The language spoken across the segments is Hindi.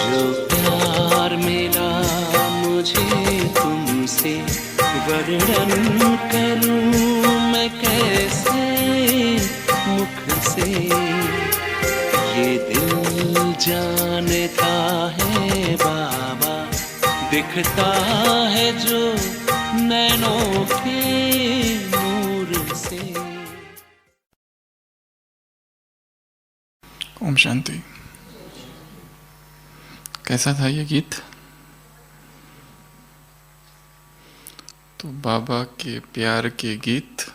जो प्यार मिला मुझे तुमसे, वर्णन करूं मैं कैसे मुख से। ये दिल जानता है बाबा, दिखता है जो नैनों के नूर से। ओम शांति। कैसा था ये गीत? तो बाबा के प्यार के गीत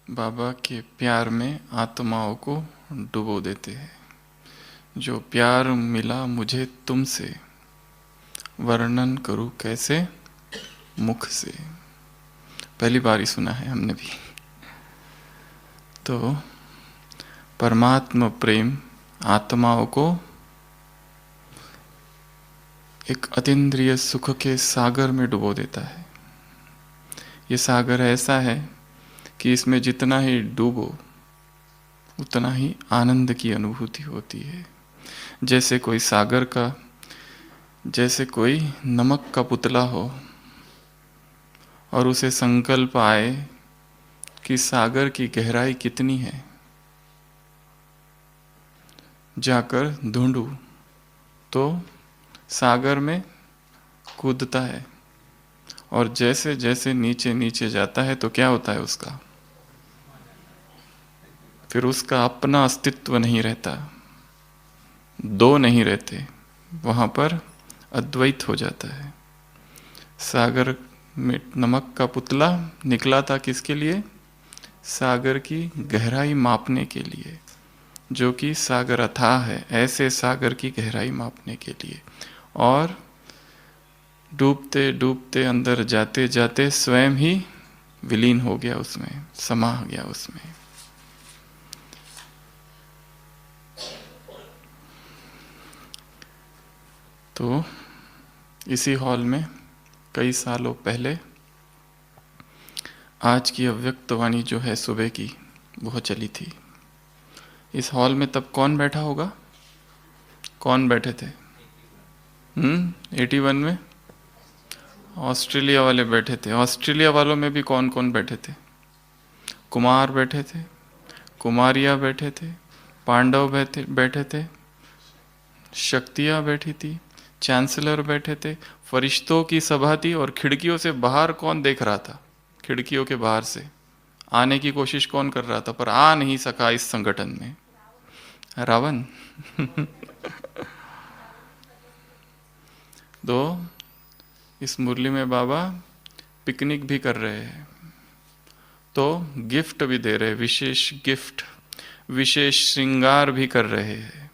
बाबा के प्यार में आत्माओं को डुबो देते हैं। जो प्यार मिला मुझे तुमसे, वर्णन करूं कैसे मुख से। पहली बार ही सुना है हमने भी। तो परमात्मा प्रेम आत्माओं को एक अतीन्द्रिय सुख के सागर में डुबो देता है। ये सागर ऐसा है कि इसमें जितना ही डूबो उतना ही आनंद की अनुभूति होती है। जैसे कोई नमक का पुतला हो और उसे संकल्प आए कि सागर की गहराई कितनी है, जाकर ढूंढूं तो सागर में कूदता है। और जैसे जैसे नीचे नीचे जाता है तो क्या होता है उसका? फिर उसका अपना अस्तित्व नहीं रहता, दो नहीं रहते, वहाँ पर अद्वैत हो जाता है। सागर में नमक का पुतला निकला था किसके लिए? सागर की गहराई मापने के लिए, जो कि सागर अथाह है। ऐसे सागर की गहराई मापने के लिए। और डूबते डूबते अंदर जाते जाते स्वयं ही विलीन हो गया उसमें, समा गया उसमें। तो इसी हॉल में कई सालों पहले आज की अव्यक्त वाणी जो है सुबह की, वह चली थी। इस हॉल में तब कौन बैठा होगा? कौन बैठे थे? 81 में ऑस्ट्रेलिया वाले बैठे थे। ऑस्ट्रेलिया वालों में भी कौन कौन बैठे थे? कुमार बैठे थे, कुमारियाँ बैठे थे, पांडव बैठे थे, शक्तियाँ बैठी थी, चांसलर बैठे थे, फरिश्तों की सभा थी। और खिड़कियों से बाहर कौन देख रहा था? खिड़कियों के बाहर से आने की कोशिश कौन कर रहा था, पर आ नहीं सका इस संगठन में? रावण। तो इस मुरली में बाबा पिकनिक भी कर रहे हैं, तो गिफ्ट भी दे रहे, विशेष गिफ्ट, विशेष श्रृंगार भी कर रहे हैं,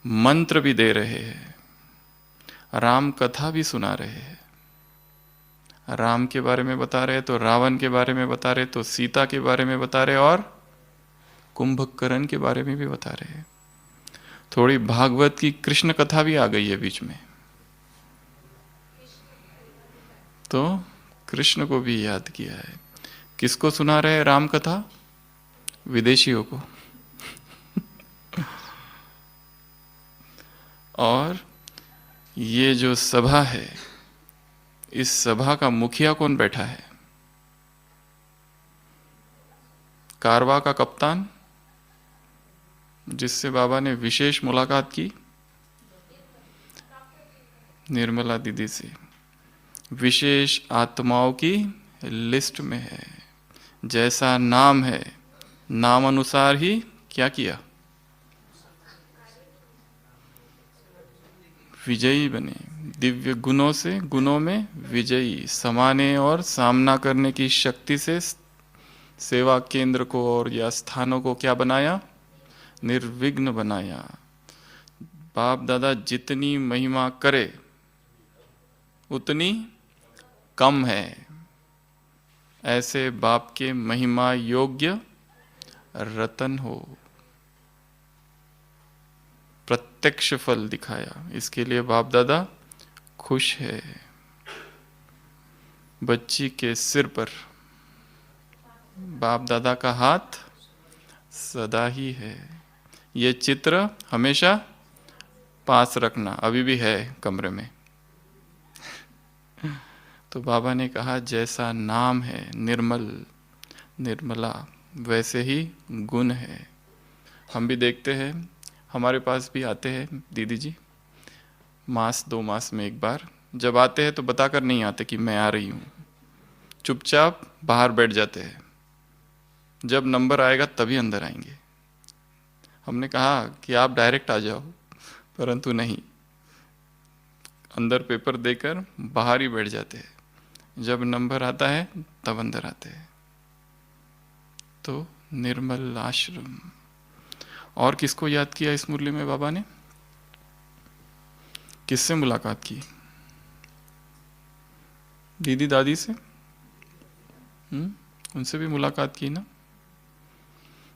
मंत्र भी दे रहे हैं, राम कथा भी सुना रहे हैं। राम के बारे में बता रहे तो रावण के बारे में बता रहे, तो सीता के बारे में बता रहे, और कुंभकर्ण के बारे में भी बता रहे हैं। थोड़ी भागवत की कृष्ण कथा भी आ गई है बीच में, तो कृष्ण को भी याद किया है। किसको सुना रहे राम कथा? विदेशियों को। और ये जो सभा है, इस सभा का मुखिया कौन बैठा है? कारवा का कप्तान, जिससे बाबा ने विशेष मुलाकात की, निर्मला दीदी से, विशेष आत्माओं की लिस्ट में है। जैसा नाम है, नाम अनुसार ही क्या किया? विजयी बने। दिव्य गुणों से, गुणों में विजयी, समाने और सामना करने की शक्ति से सेवा केंद्र को और या स्थानों को क्या बनाया? निर्विघ्न बनाया। बाप दादा जितनी महिमा करे उतनी कम है। ऐसे बाप के महिमा योग्य रतन हो। प्रत्यक्ष फल दिखाया, इसके लिए बाप दादा खुश है। बच्ची के सिर पर बाप दादा का हाथ सदा ही है। ये चित्र हमेशा पास रखना, अभी भी है कमरे में। तो बाबा ने कहा जैसा नाम है निर्मल, निर्मला, वैसे ही गुण है। हम भी देखते हैं, हमारे पास भी आते हैं दीदी जी, मास 2 मास में एक बार। जब आते हैं तो बताकर नहीं आते कि मैं आ रही हूँ, चुपचाप बाहर बैठ जाते हैं। जब नंबर आएगा तभी अंदर आएंगे। हमने कहा कि आप डायरेक्ट आ जाओ, परंतु नहीं, अंदर पेपर देकर बाहर ही बैठ जाते हैं। जब नंबर आता है तब अंदर आते हैं। तो निर्मल आश्रम। और किसको याद किया इस मुरली में बाबा ने? किससे मुलाकात की? दीदी दादी से? उनसे भी मुलाकात की ना।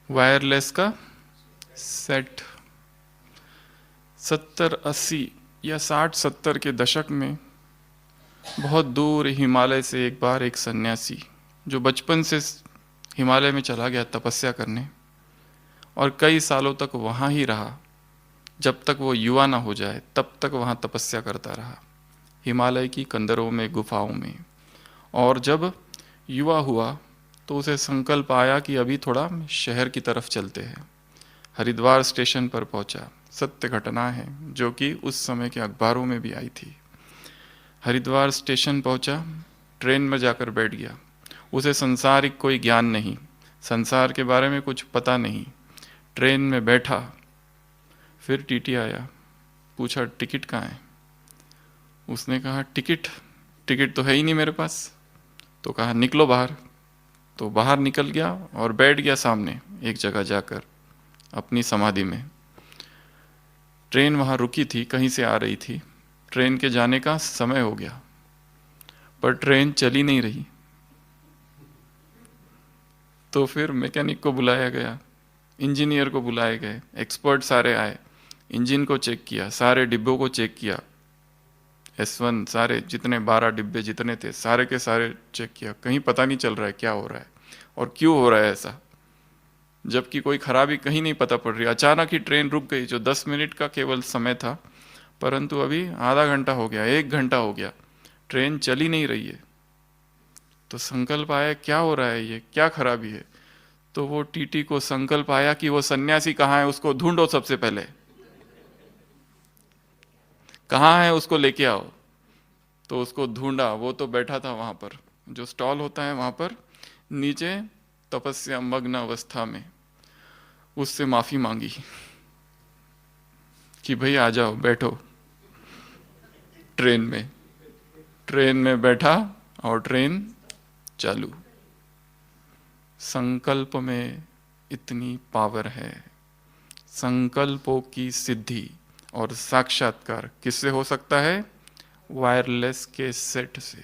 वायरलेस का सेट 70-80 या 60-70 के दशक में बहुत दूर हिमालय से एक बार एक सन्यासी जो बचपन से हिमालय में चला गया तपस्या करने, और कई सालों तक वहाँ ही रहा, जब तक वो युवा ना हो जाए तब तक वहाँ तपस्या करता रहा, हिमालय की कंदरों में, गुफाओं में। और जब युवा हुआ तो उसे संकल्प आया कि अभी थोड़ा शहर की तरफ चलते हैं। हरिद्वार स्टेशन पर पहुंचा। सत्य घटना है जो कि उस समय के अखबारों में भी आई थी। हरिद्वार स्टेशन पहुंचा, ट्रेन में जाकर बैठ गया। उसे संसारिक कोई ज्ञान नहीं, संसार के बारे में कुछ पता नहीं। ट्रेन में बैठा, फिर टीटी आया, पूछा टिकट कहाँ है? उसने कहा टिकट तो है ही नहीं मेरे पास। तो कहा निकलो बाहर। तो बाहर निकल गया और बैठ गया सामने एक जगह जाकर अपनी समाधि में। ट्रेन वहाँ रुकी थी, कहीं से आ रही थी, ट्रेन के जाने का समय हो गया, पर ट्रेन चली नहीं रही। तो फिर मैकेनिक को बुलाया गया, इंजीनियर को बुलाए गए, एक्सपर्ट सारे आए, इंजन को चेक किया, सारे डिब्बों को चेक किया, S1 सारे जितने 12 डिब्बे जितने थे सारे के सारे चेक किया। कहीं पता नहीं चल रहा है क्या हो रहा है और क्यों हो रहा है ऐसा, जबकि कोई खराबी कहीं नहीं पता पड़ रही। अचानक ही ट्रेन रुक गई, जो 10 मिनट का केवल समय था, परंतु अभी आधा घंटा हो गया, 1 घंटा हो गया, ट्रेन चली नहीं रही है। तो संकल्प आया क्या हो रहा है, ये क्या खराबी है? तो वो टीटी को संकल्प आया कि वो सन्यासी कहाँ है, उसको ढूंढो, सबसे पहले कहाँ है उसको लेके आओ। तो उसको ढूंढा, वो तो बैठा था वहां पर, जो स्टॉल होता है वहां पर नीचे, तपस्या मग्न अवस्था में। उससे माफी मांगी कि भाई आ जाओ, बैठो ट्रेन में बैठा और ट्रेन चालू। संकल्प में इतनी पावर है। संकल्पों की सिद्धि और साक्षात्कार किससे हो सकता है? वायरलेस के सेट से।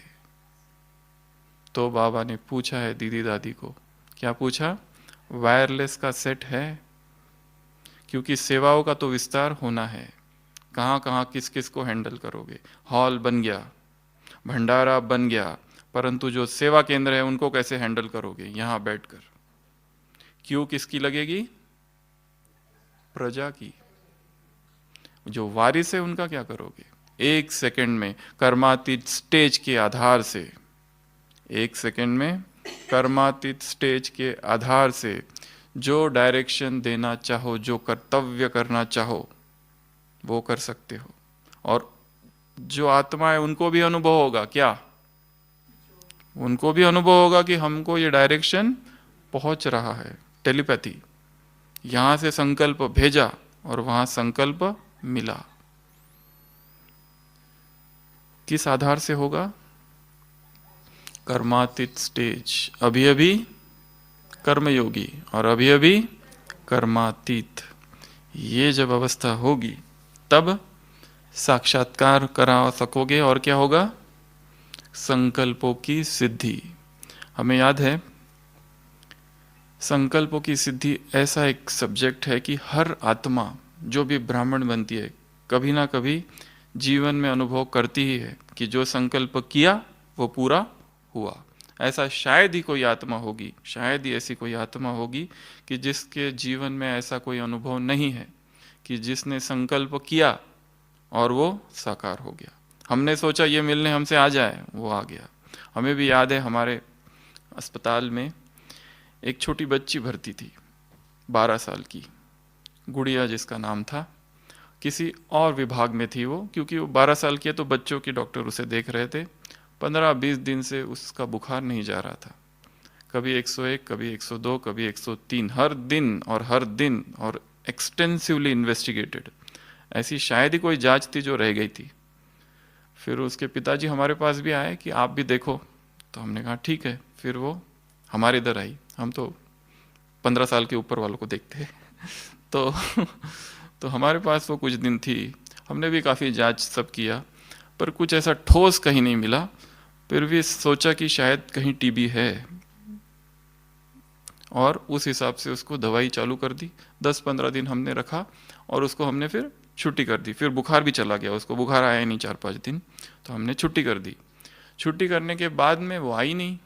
तो बाबा ने पूछा है दीदी दादी को, क्या पूछा? वायरलेस का सेट है? क्योंकि सेवाओं का तो विस्तार होना है, कहाँ कहाँ किस किस को हैंडल करोगे। हॉल बन गया, भंडारा बन गया, परंतु जो सेवा केंद्र है उनको कैसे हैंडल करोगे यहाँ बैठकर? क्यों किसकी लगेगी? प्रजा की। जो वारिस है उनका क्या करोगे? 1 सेकंड में कर्मातीत स्टेज के आधार से, 1 सेकंड में कर्मातीत स्टेज के आधार से जो डायरेक्शन देना चाहो, जो कर्तव्य करना चाहो, वो कर सकते हो। और जो आत्मा है उनको भी अनुभव होगा, क्या? उनको भी अनुभव होगा कि हमको ये डायरेक्शन पहुंच रहा है। टेलीपैथी, यहां से संकल्प भेजा और वहां संकल्प मिला। किस आधार से होगा? कर्मातीत स्टेज, अभी अभी कर्मयोगी और अभी अभी कर्मातीत। ये जब अवस्था होगी तब साक्षात्कार करा सकोगे। और क्या होगा? संकल्पों की सिद्धि। हमें याद है, संकल्पों की सिद्धि ऐसा एक सब्जेक्ट है कि हर आत्मा जो भी ब्राह्मण बनती है कभी ना कभी जीवन में अनुभव करती ही है कि जो संकल्प किया वो पूरा हुआ। ऐसा शायद ही कोई आत्मा होगी, शायद ही ऐसी कोई आत्मा होगी कि जिसके जीवन में ऐसा कोई अनुभव नहीं है कि जिसने संकल्प किया और वो साकार हो गया। हमने सोचा ये मिलने हमसे आ जाए, वो आ गया। हमें भी याद है हमारे अस्पताल में एक छोटी बच्ची भर्ती थी, 12 साल की, गुड़िया जिसका नाम था। किसी और विभाग में थी वो, क्योंकि वो 12 साल की है तो बच्चों की डॉक्टर उसे देख रहे थे। 15-20 दिन से उसका बुखार नहीं जा रहा था, कभी 101, कभी 102, कभी 103, हर दिन और हर दिन, और एक्सटेंसिवली इन्वेस्टिगेटेड। ऐसी शायद ही कोई जांच थी जो रह गई थी। फिर उसके पिताजी हमारे पास भी आए कि आप भी देखो, तो हमने कहा ठीक है। फिर वो हमारे इधर आई, हम तो 15 साल के ऊपर वालों को देखते हैं तो तो हमारे पास वो कुछ दिन थी। हमने भी काफ़ी जांच सब किया, पर कुछ ऐसा ठोस कहीं नहीं मिला। फिर भी सोचा कि शायद कहीं टीबी है, और उस हिसाब से उसको दवाई चालू कर दी। 10-15 दिन हमने रखा और उसको हमने फिर छुट्टी कर दी। फिर बुखार भी चला गया, उसको बुखार आया नहीं 4-5 दिन, तो हमने छुट्टी कर दी। छुट्टी करने के बाद में वो आई नहीं।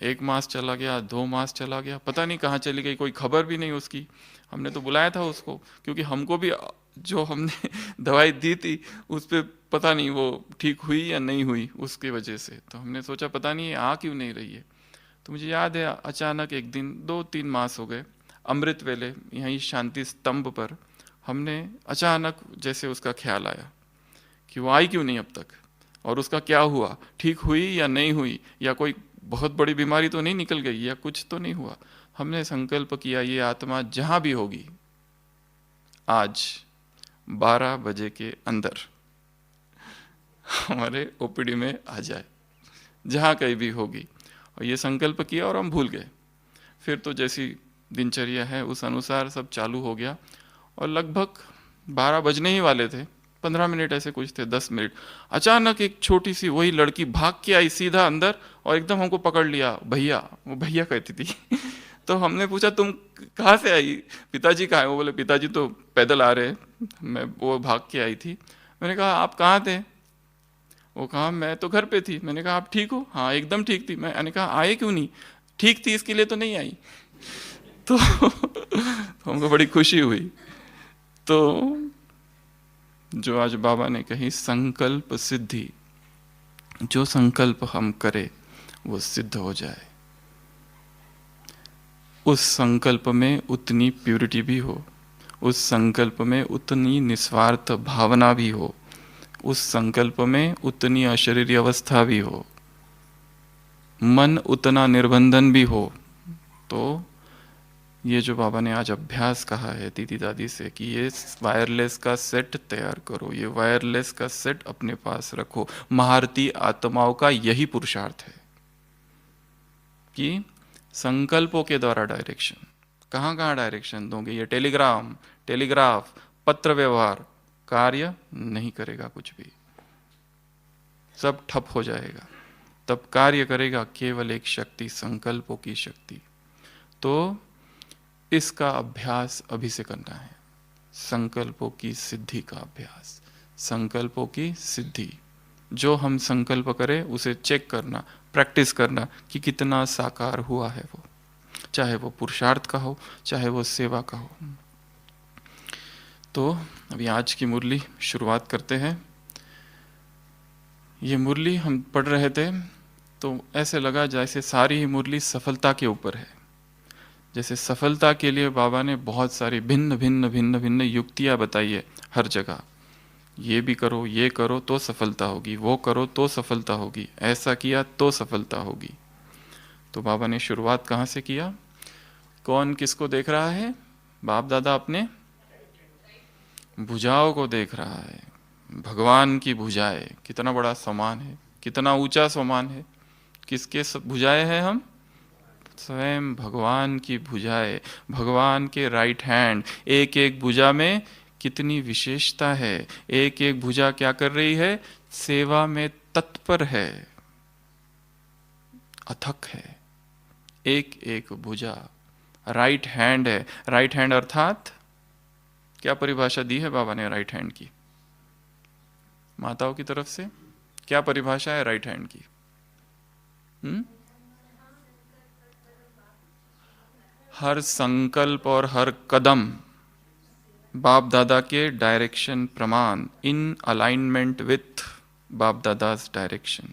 1 मास चला गया, 2 मास चला गया, पता नहीं कहाँ चली गई, कोई खबर भी नहीं उसकी। हमने तो बुलाया था उसको, क्योंकि हमको भी जो हमने दवाई दी थी उस पर पता नहीं वो ठीक हुई या नहीं हुई, उसकी वजह से। तो हमने सोचा पता नहीं ये आ क्यों नहीं रही है। तो मुझे याद है अचानक एक दिन, 2-3 मास हो गए, अमृत वेले यहीं शांति स्तंभ पर हमने अचानक जैसे उसका ख्याल आया कि वो आई क्यों नहीं अब तक, और उसका क्या हुआ, ठीक हुई या नहीं हुई, या कोई बहुत बड़ी बीमारी तो नहीं निकल गई, या कुछ तो नहीं हुआ। हमने संकल्प किया ये आत्मा जहां भी होगी आज 12 बजे के अंदर हमारे ओपीडी में आ जाए, जहां कहीं भी होगी। और ये संकल्प किया और हम भूल गए। फिर तो जैसी दिनचर्या है उस अनुसार सब चालू हो गया, और लगभग 12 बजने ही वाले थे, 15 मिनट ऐसे कुछ थे, 10 मिनट, अचानक एक छोटी सी वही लड़की भाग के आई सीधा अंदर और एकदम हमको पकड़ लिया। भैया, वो भैया कहती थी तो हमने पूछा तुम कहाँ से आई, पिताजी कहाँ है? वो बोले पिताजी तो पैदल आ रहे, मैं वो भाग के आई थी। मैंने कहा आप कहाँ थे? वो कहा मैं तो घर पे थी। मैंने कहा आप ठीक हो? हाँ एकदम ठीक थी। मैंने कहा आए क्यों नहीं? ठीक थी इसके लिए तो नहीं आई। तो हमको बड़ी खुशी हुई। तो जो आज बाबा ने कही संकल्प सिद्धि, जो संकल्प हम करें वो सिद्ध हो जाए, उस संकल्प में उतनी प्यूरिटी भी हो, उस संकल्प में उतनी निस्वार्थ भावना भी हो, उस संकल्प में उतनी अशरीरी अवस्था भी हो, मन उतना निर्बंधन भी हो। तो ये जो बाबा ने आज अभ्यास कहा है दीदी दादी से कि ये वायरलेस का सेट तैयार करो, ये वायरलेस का सेट अपने पास रखो, महारती आत्माओं का यही पुरुषार्थ है कि संकल्पों के द्वारा डायरेक्शन। कहाँ कहाँ डायरेक्शन दोगे? ये टेलीग्राम, टेलीग्राफ, पत्र व्यवहार कार्य नहीं करेगा, कुछ भी सब ठप हो जाएगा। तब कार्य करेगा केवल एक शक्ति, संकल्पों की शक्ति। तो इसका अभ्यास अभी से करना है, संकल्पों की सिद्धि का अभ्यास। संकल्पों की सिद्धि, जो हम संकल्प करें उसे चेक करना, प्रैक्टिस करना कि कितना साकार हुआ है वो, चाहे वो पुरुषार्थ का हो, चाहे वो सेवा का हो। तो अभी आज की मुरली शुरुआत करते हैं। ये मुरली हम पढ़ रहे थे तो ऐसे लगा जैसे सारी ही मुरली सफलता के ऊपर है। जैसे सफलता के लिए बाबा ने बहुत सारी भिन्न भिन्न भिन्न भिन्न युक्तियाँ बताई है हर जगह। ये भी करो, ये करो तो सफलता होगी, वो करो तो सफलता होगी, ऐसा किया तो सफलता होगी। तो बाबा ने शुरुआत कहाँ से किया? कौन किसको देख रहा है? बाप दादा अपने भुजाओं को देख रहा है। भगवान की भुजाएं, कितना बड़ा सम्मान है, कितना ऊंचा सम्मान है। किसके भुजाएं हैं हम? स्वयं भगवान की भुजाएं, भगवान के राइट हैंड। एक एक भुजा में कितनी विशेषता है। एक एक भुजा क्या कर रही है? सेवा में तत्पर है, अथक है। एक एक भुजा राइट हैंड है। राइट हैंड अर्थात क्या परिभाषा दी है बाबा ने राइट हैंड की? माताओं की तरफ से क्या परिभाषा है राइट हैंड की? हर संकल्प और हर कदम बाप दादा के डायरेक्शन प्रमाण, इन अलाइनमेंट विथ बाप दादा's डायरेक्शन।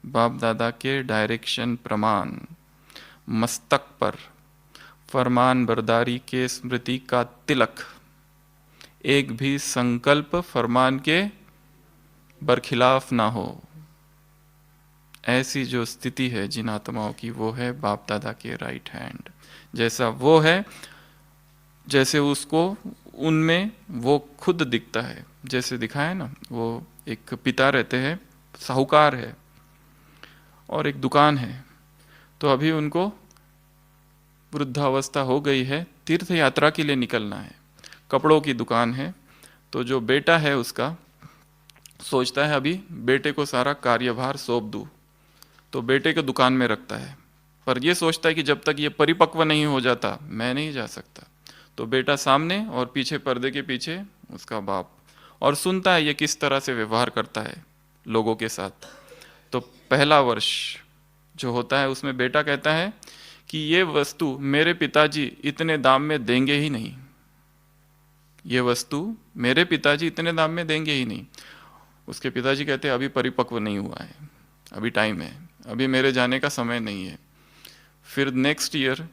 बाप दादा के डायरेक्शन प्रमाण, मस्तक पर फरमान बरदारी के स्मृति का तिलक, एक भी संकल्प फरमान के बरखिलाफ ना हो, ऐसी जो स्थिति है जिन आत्माओं की, वो है बाप दादा के राइट हैंड। जैसा वो है, जैसे उसको उनमें वो खुद दिखता है, जैसे दिखा है ना, वो एक पिता रहते हैं, साहूकार है और एक दुकान है, तो अभी उनको वृद्धावस्था हो गई है, तीर्थ यात्रा के लिए निकलना है, कपड़ों की दुकान है, तो जो बेटा है उसका सोचता है अभी बेटे को सारा कार्यभार सौंप दूँ, तो बेटे को दुकान में रखता है, पर यह सोचता है कि जब तक ये परिपक्व नहीं हो जाता मैं नहीं जा सकता। तो बेटा सामने और पीछे पर्दे के पीछे उसका बाप, और सुनता है ये किस तरह से व्यवहार करता है लोगों के साथ। तो पहला वर्ष जो होता है उसमें बेटा कहता है कि ये वस्तु मेरे पिताजी इतने दाम में देंगे ही नहीं, ये वस्तु मेरे पिताजी इतने दाम में देंगे ही नहीं। उसके पिताजी कहते हैं अभी परिपक्व नहीं हुआ है, अभी टाइम है, अभी मेरे जाने का समय नहीं है। फिर नेक्स्ट ईयर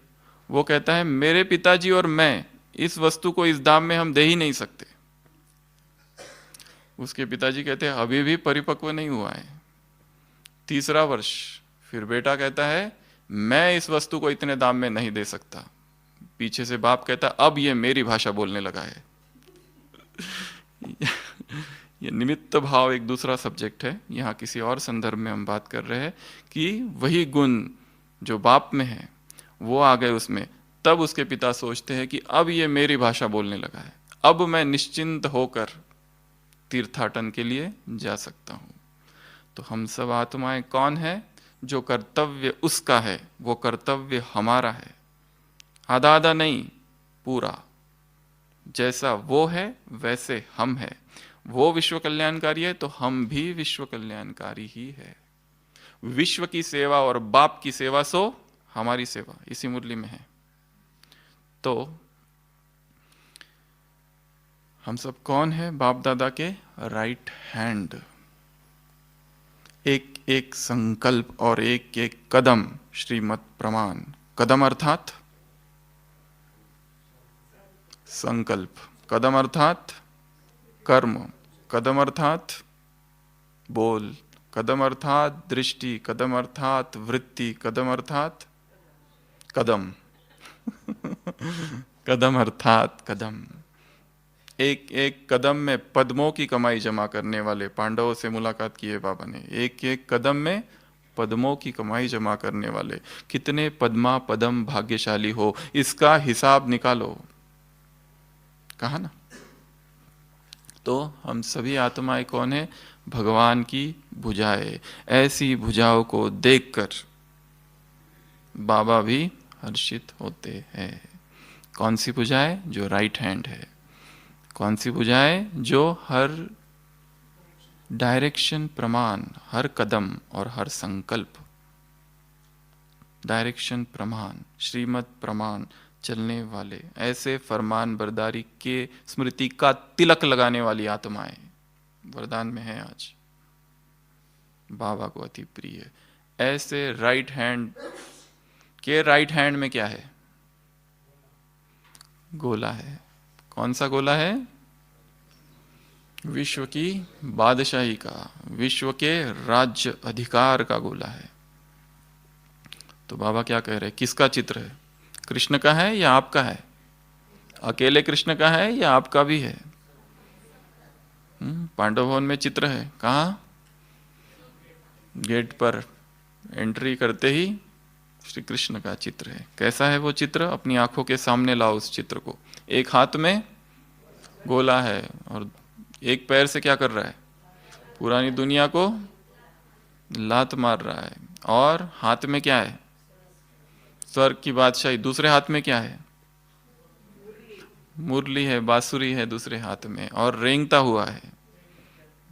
वो कहता है मेरे पिताजी और मैं इस वस्तु को इस दाम में हम दे ही नहीं सकते। उसके पिताजी कहते हैं अभी भी परिपक्व नहीं हुआ है। तीसरा वर्ष फिर बेटा कहता है मैं इस वस्तु को इतने दाम में नहीं दे सकता। पीछे से बाप कहता अब ये मेरी भाषा बोलने लगा है। ये निमित्त भाव एक दूसरा सब्जेक्ट है, यहाँ किसी और संदर्भ में हम बात कर रहे हैं कि वही गुण जो बाप में है वो आ गए उसमें। तब उसके पिता सोचते हैं कि अब ये मेरी भाषा बोलने लगा है, अब मैं निश्चिंत होकर तीर्थाटन के लिए जा सकता हूँ। तो हम सब आत्माएं कौन है? जो कर्तव्य उसका है वो कर्तव्य हमारा है, आधा आधा नहीं, पूरा। जैसा वो है वैसे हम है। वो विश्व कल्याणकारी है तो हम भी विश्व कल्याणकारी ही है। विश्व की सेवा और बाप की सेवा सो हमारी सेवा, इसी मुरली में है। तो हम सब कौन है? बाप दादा के राइट हैंड। एक एक संकल्प और एक एक कदम श्रीमत प्रमाण। कदम अर्थात संकल्प, कदम अर्थात कर्म, कदम अर्थात बोल, कदम अर्थात दृष्टि, कदम अर्थात वृत्ति, कदम अर्थात कदम। कदम अर्थात कदम। एक एक कदम में पद्मों की कमाई जमा करने वाले पांडवों से मुलाकात की है बाबा ने। एक एक कदम में पद्मों की कमाई जमा करने वाले, कितने पद्मा पदम भाग्यशाली हो, इसका हिसाब निकालो। कहा ना? तो हम सभी आत्माएं कौन है? भगवान की भुजाएं। ऐसी भुजाओं को देखकर बाबा भी हर्षित होते हैं। कौन सी भुजाएं? जो राइट हैंड है। कौन सी भुजाएं? जो हर डायरेक्शन प्रमाण, हर कदम और हर संकल्प डायरेक्शन प्रमाण, श्रीमत प्रमाण चलने वाले, ऐसे फरमान बरदारी के स्मृति का तिलक लगाने वाली आत्माएं वरदान में है आज, बाबा को अति प्रिय। ऐसे राइट हैंड के राइट हैंड में क्या है? गोला है। कौन सा गोला है? विश्व की बादशाही का, विश्व के राज्य अधिकार का गोला है। तो बाबा क्या कह रहे हैं? किसका चित्र है? कृष्ण का है या आपका है? अकेले कृष्ण का है या आपका भी है? पांडव भवन में चित्र है। कहाँ? गेट पर एंट्री करते ही श्री कृष्ण का चित्र है। कैसा है वो चित्र? अपनी आंखों के सामने लाओ उस चित्र को। एक हाथ में गोला है और एक पैर से क्या कर रहा है? पुरानी दुनिया को लात मार रहा है। और हाथ में क्या है? स्वर्ग की बादशाही। दूसरे हाथ में क्या है? मुरली है, बांसुरी है दूसरे हाथ में, और रेंगता हुआ है,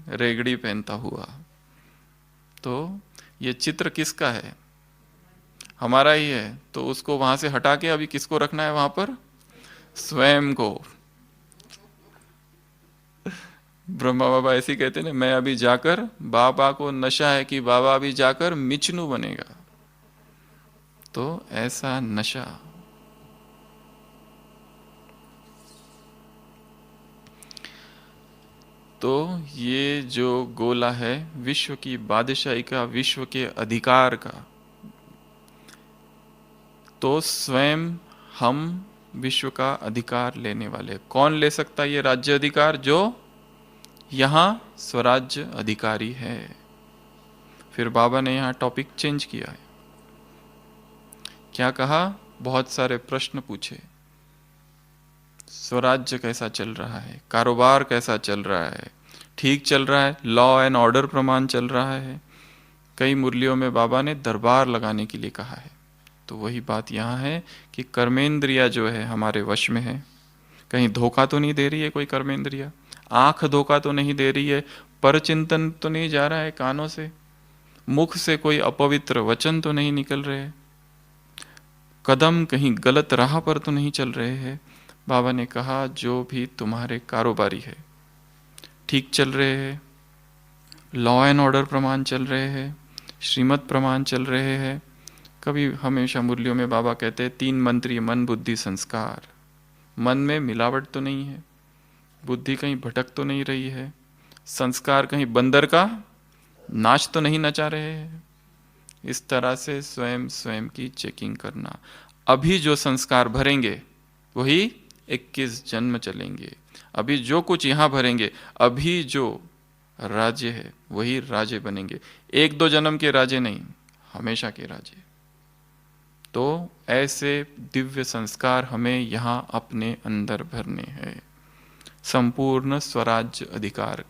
रेगड़ी पहनता हुआ। तो ये चित्र किसका है? हमारा ही है। तो उसको वहां से हटा के अभी किसको रखना है वहां पर? स्वयं को। ब्रह्मा बाबा ऐसे ही कहते ना, मैं अभी जाकर, बाबा को नशा है कि बाबा अभी जाकर मिचनू बनेगा, तो ऐसा नशा। तो ये जो गोला है विश्व की बादशाही का, विश्व के अधिकार का, तो स्वयं हम विश्व का अधिकार लेने वाले। कौन ले सकता है ये राज्य अधिकार? जो यहाँ स्वराज्य अधिकारी है। फिर बाबा ने यहाँ टॉपिक चेंज किया है। क्या कहा? बहुत सारे प्रश्न पूछे। स्वराज्य कैसा चल रहा है, कारोबार कैसा चल रहा है, ठीक चल रहा है, लॉ एंड ऑर्डर प्रमाण चल रहा है। कई मुरलियों में बाबा ने दरबार लगाने के लिए कहा है। तो वही बात यहाँ है कि कर्मेंद्रिया जो है हमारे वश में है। कहीं धोखा तो नहीं दे रही है कोई कर्मेंद्रिया, आंख धोखा तो नहीं दे रही है, पर चिंतन तो नहीं जा रहा है कानों से, मुख से कोई अपवित्र वचन तो नहीं निकल रहे, कदम कहीं गलत राह पर तो नहीं चल रहे हैं। बाबा ने कहा जो भी तुम्हारे कारोबारी है ठीक चल रहे हैं, लॉ एंड ऑर्डर प्रमाण चल रहे हैं, श्रीमत प्रमाण चल रहे हैं। कभी हमेशा मुरलियों में बाबा कहते हैं 3 मंत्री, मन बुद्धि संस्कार। मन में मिलावट तो नहीं है, बुद्धि कहीं भटक तो नहीं रही है, संस्कार कहीं बंदर का नाच तो नहीं नचा रहे हैं। इस तरह से स्वयं स्वयं की चेकिंग करना। अभी जो संस्कार भरेंगे वही 21 जन्म चलेंगे। अभी जो कुछ यहाँ भरेंगे, अभी जो राज्य है वही राजे बनेंगे। 1-2 जन्म के राजे नहीं, हमेशा के राजे। तो ऐसे दिव्य संस्कार हमें यहाँ अपने अंदर भरने हैं। संपूर्ण स्वराज्य अधिकार,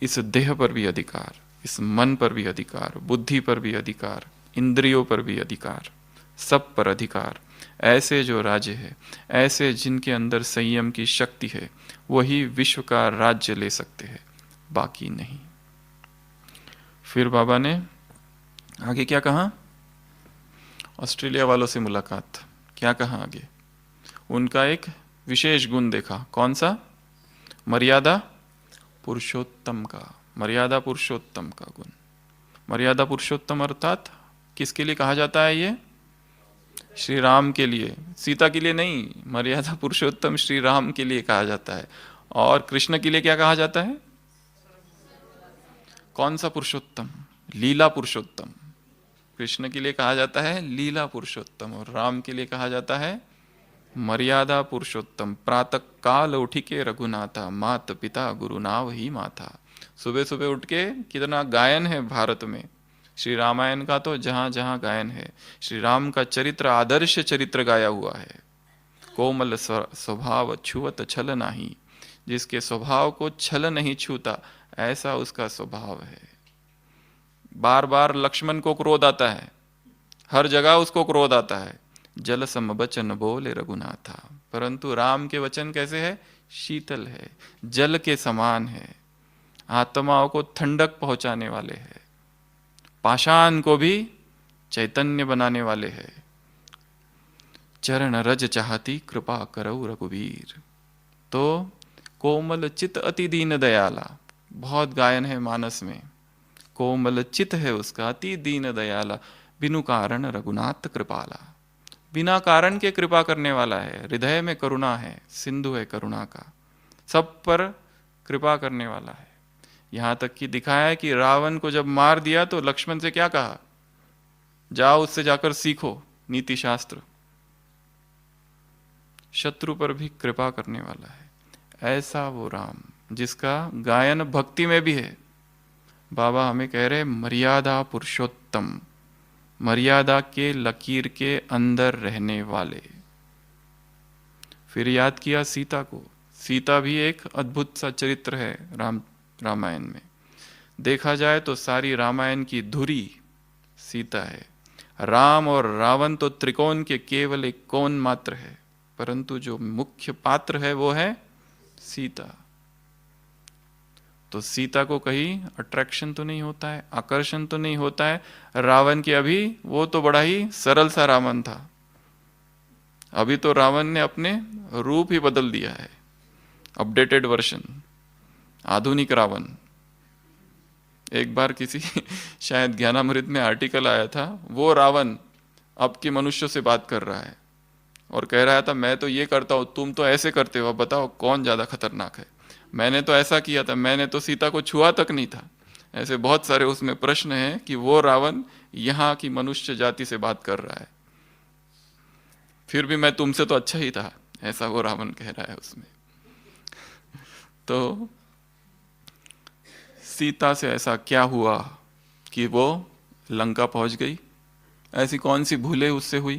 इस देह पर भी अधिकार, इस मन पर भी अधिकार, बुद्धि पर भी अधिकार, इंद्रियों पर भी अधिकार, सब पर अधिकार। ऐसे जो राजे हैं, ऐसे जिनके अंदर संयम की शक्ति है, वही विश्व का राज्य ले सकते हैं, बाकी नहीं। फिर बाबा ने आगे क्या कहा? ऑस्ट्रेलिया वालों से मुलाकात, क्या कहा आगे? उनका एक विशेष गुण देखा। कौन सा? मर्यादा पुरुषोत्तम का, मर्यादा पुरुषोत्तम का गुण। मर्यादा पुरुषोत्तम अर्थात किसके लिए कहा जाता है? ये श्री राम के लिए, सीता के लिए नहीं। मर्यादा पुरुषोत्तम श्री राम के लिए कहा जाता है। और कृष्ण के लिए क्या कहा जाता है? कौन सा पुरुषोत्तम? लीला पुरुषोत्तम। कृष्ण के लिए कहा जाता है लीला पुरुषोत्तम, और राम के लिए कहा जाता है मर्यादा पुरुषोत्तम। प्रातः काल उठिके रघुनाथा, मात पिता गुरु नाव ही माथा। सुबह सुबह उठ के कितना गायन है भारत में श्री रामायण का, तो जहां जहां गायन है। श्री राम का चरित्र आदर्श चरित्र गाया हुआ है। कोमल स्वभाव छुअत छल नाही, जिसके स्वभाव को छल नहीं छूता, ऐसा उसका स्वभाव है। बार बार लक्ष्मण को क्रोध आता है, हर जगह उसको क्रोध आता है। जल सम बचन बोले रघुनाथा, परंतु राम के वचन कैसे है? शीतल है, जल के समान है, आत्माओं को ठंडक पहुंचाने वाले हैं, पाषाण को भी चैतन्य बनाने वाले हैं। चरण रज चाहती कृपा करौ रघुवीर। तो कोमल चित अति दीन दयाला, बहुत गायन है मानस में। कोमल चित है उसका, अति दीन दयाला, बिनु कारण रघुनाथ कृपाला। बिना कारण के कृपा करने वाला है, हृदय में करुणा है, सिंधु है करुणा का, सब पर कृपा करने वाला है। यहां तक कि दिखाया है कि रावण को जब मार दिया तो लक्ष्मण से क्या कहा? जाओ उससे जाकर सीखो नीति शास्त्र। शत्रु पर भी कृपा करने वाला है। ऐसा वो राम जिसका गायन भक्ति में भी है। बाबा हमें कह रहे मर्यादा पुरुषोत्तम, मर्यादा के लकीर के अंदर रहने वाले। फिर याद किया सीता को। सीता भी एक अद्भुत सा चरित्र है रामायण में। देखा जाए तो सारी रामायण की धुरी सीता है। राम और रावण तो त्रिकोण के केवल एक कोण मात्र है, परंतु जो मुख्य पात्र है वो है सीता। तो सीता को कहीं अट्रैक्शन तो नहीं होता है, आकर्षण तो नहीं होता है। रावण के अभी वो तो बड़ा ही सरल सा रावण था, अभी तो रावण ने अपने रूप ही बदल दिया है, अपडेटेड वर्जन। आधुनिक रावण। एक बार किसी शायद ज्ञानामृत में आर्टिकल आया था, वो रावण अब के मनुष्यों से बात कर रहा है और कह रहा था मैं तो ये करता हूँ, तुम तो ऐसे करते हो, बताओ कौन ज़्यादा खतरनाक है। मैंने तो ऐसा किया था, मैंने तो सीता को छुआ तक नहीं था। ऐसे बहुत सारे उसमें प्रश्न हैं कि वो रावण यहाँ की मनुष्य जाति से बात कर रहा है, फिर भी मैं तुमसे तो अच्छा ही था, ऐसा वो रावण कह रहा है उसमें। तो सीता से ऐसा क्या हुआ कि वो लंका पहुंच गई? ऐसी कौन सी भूलें उससे हुई?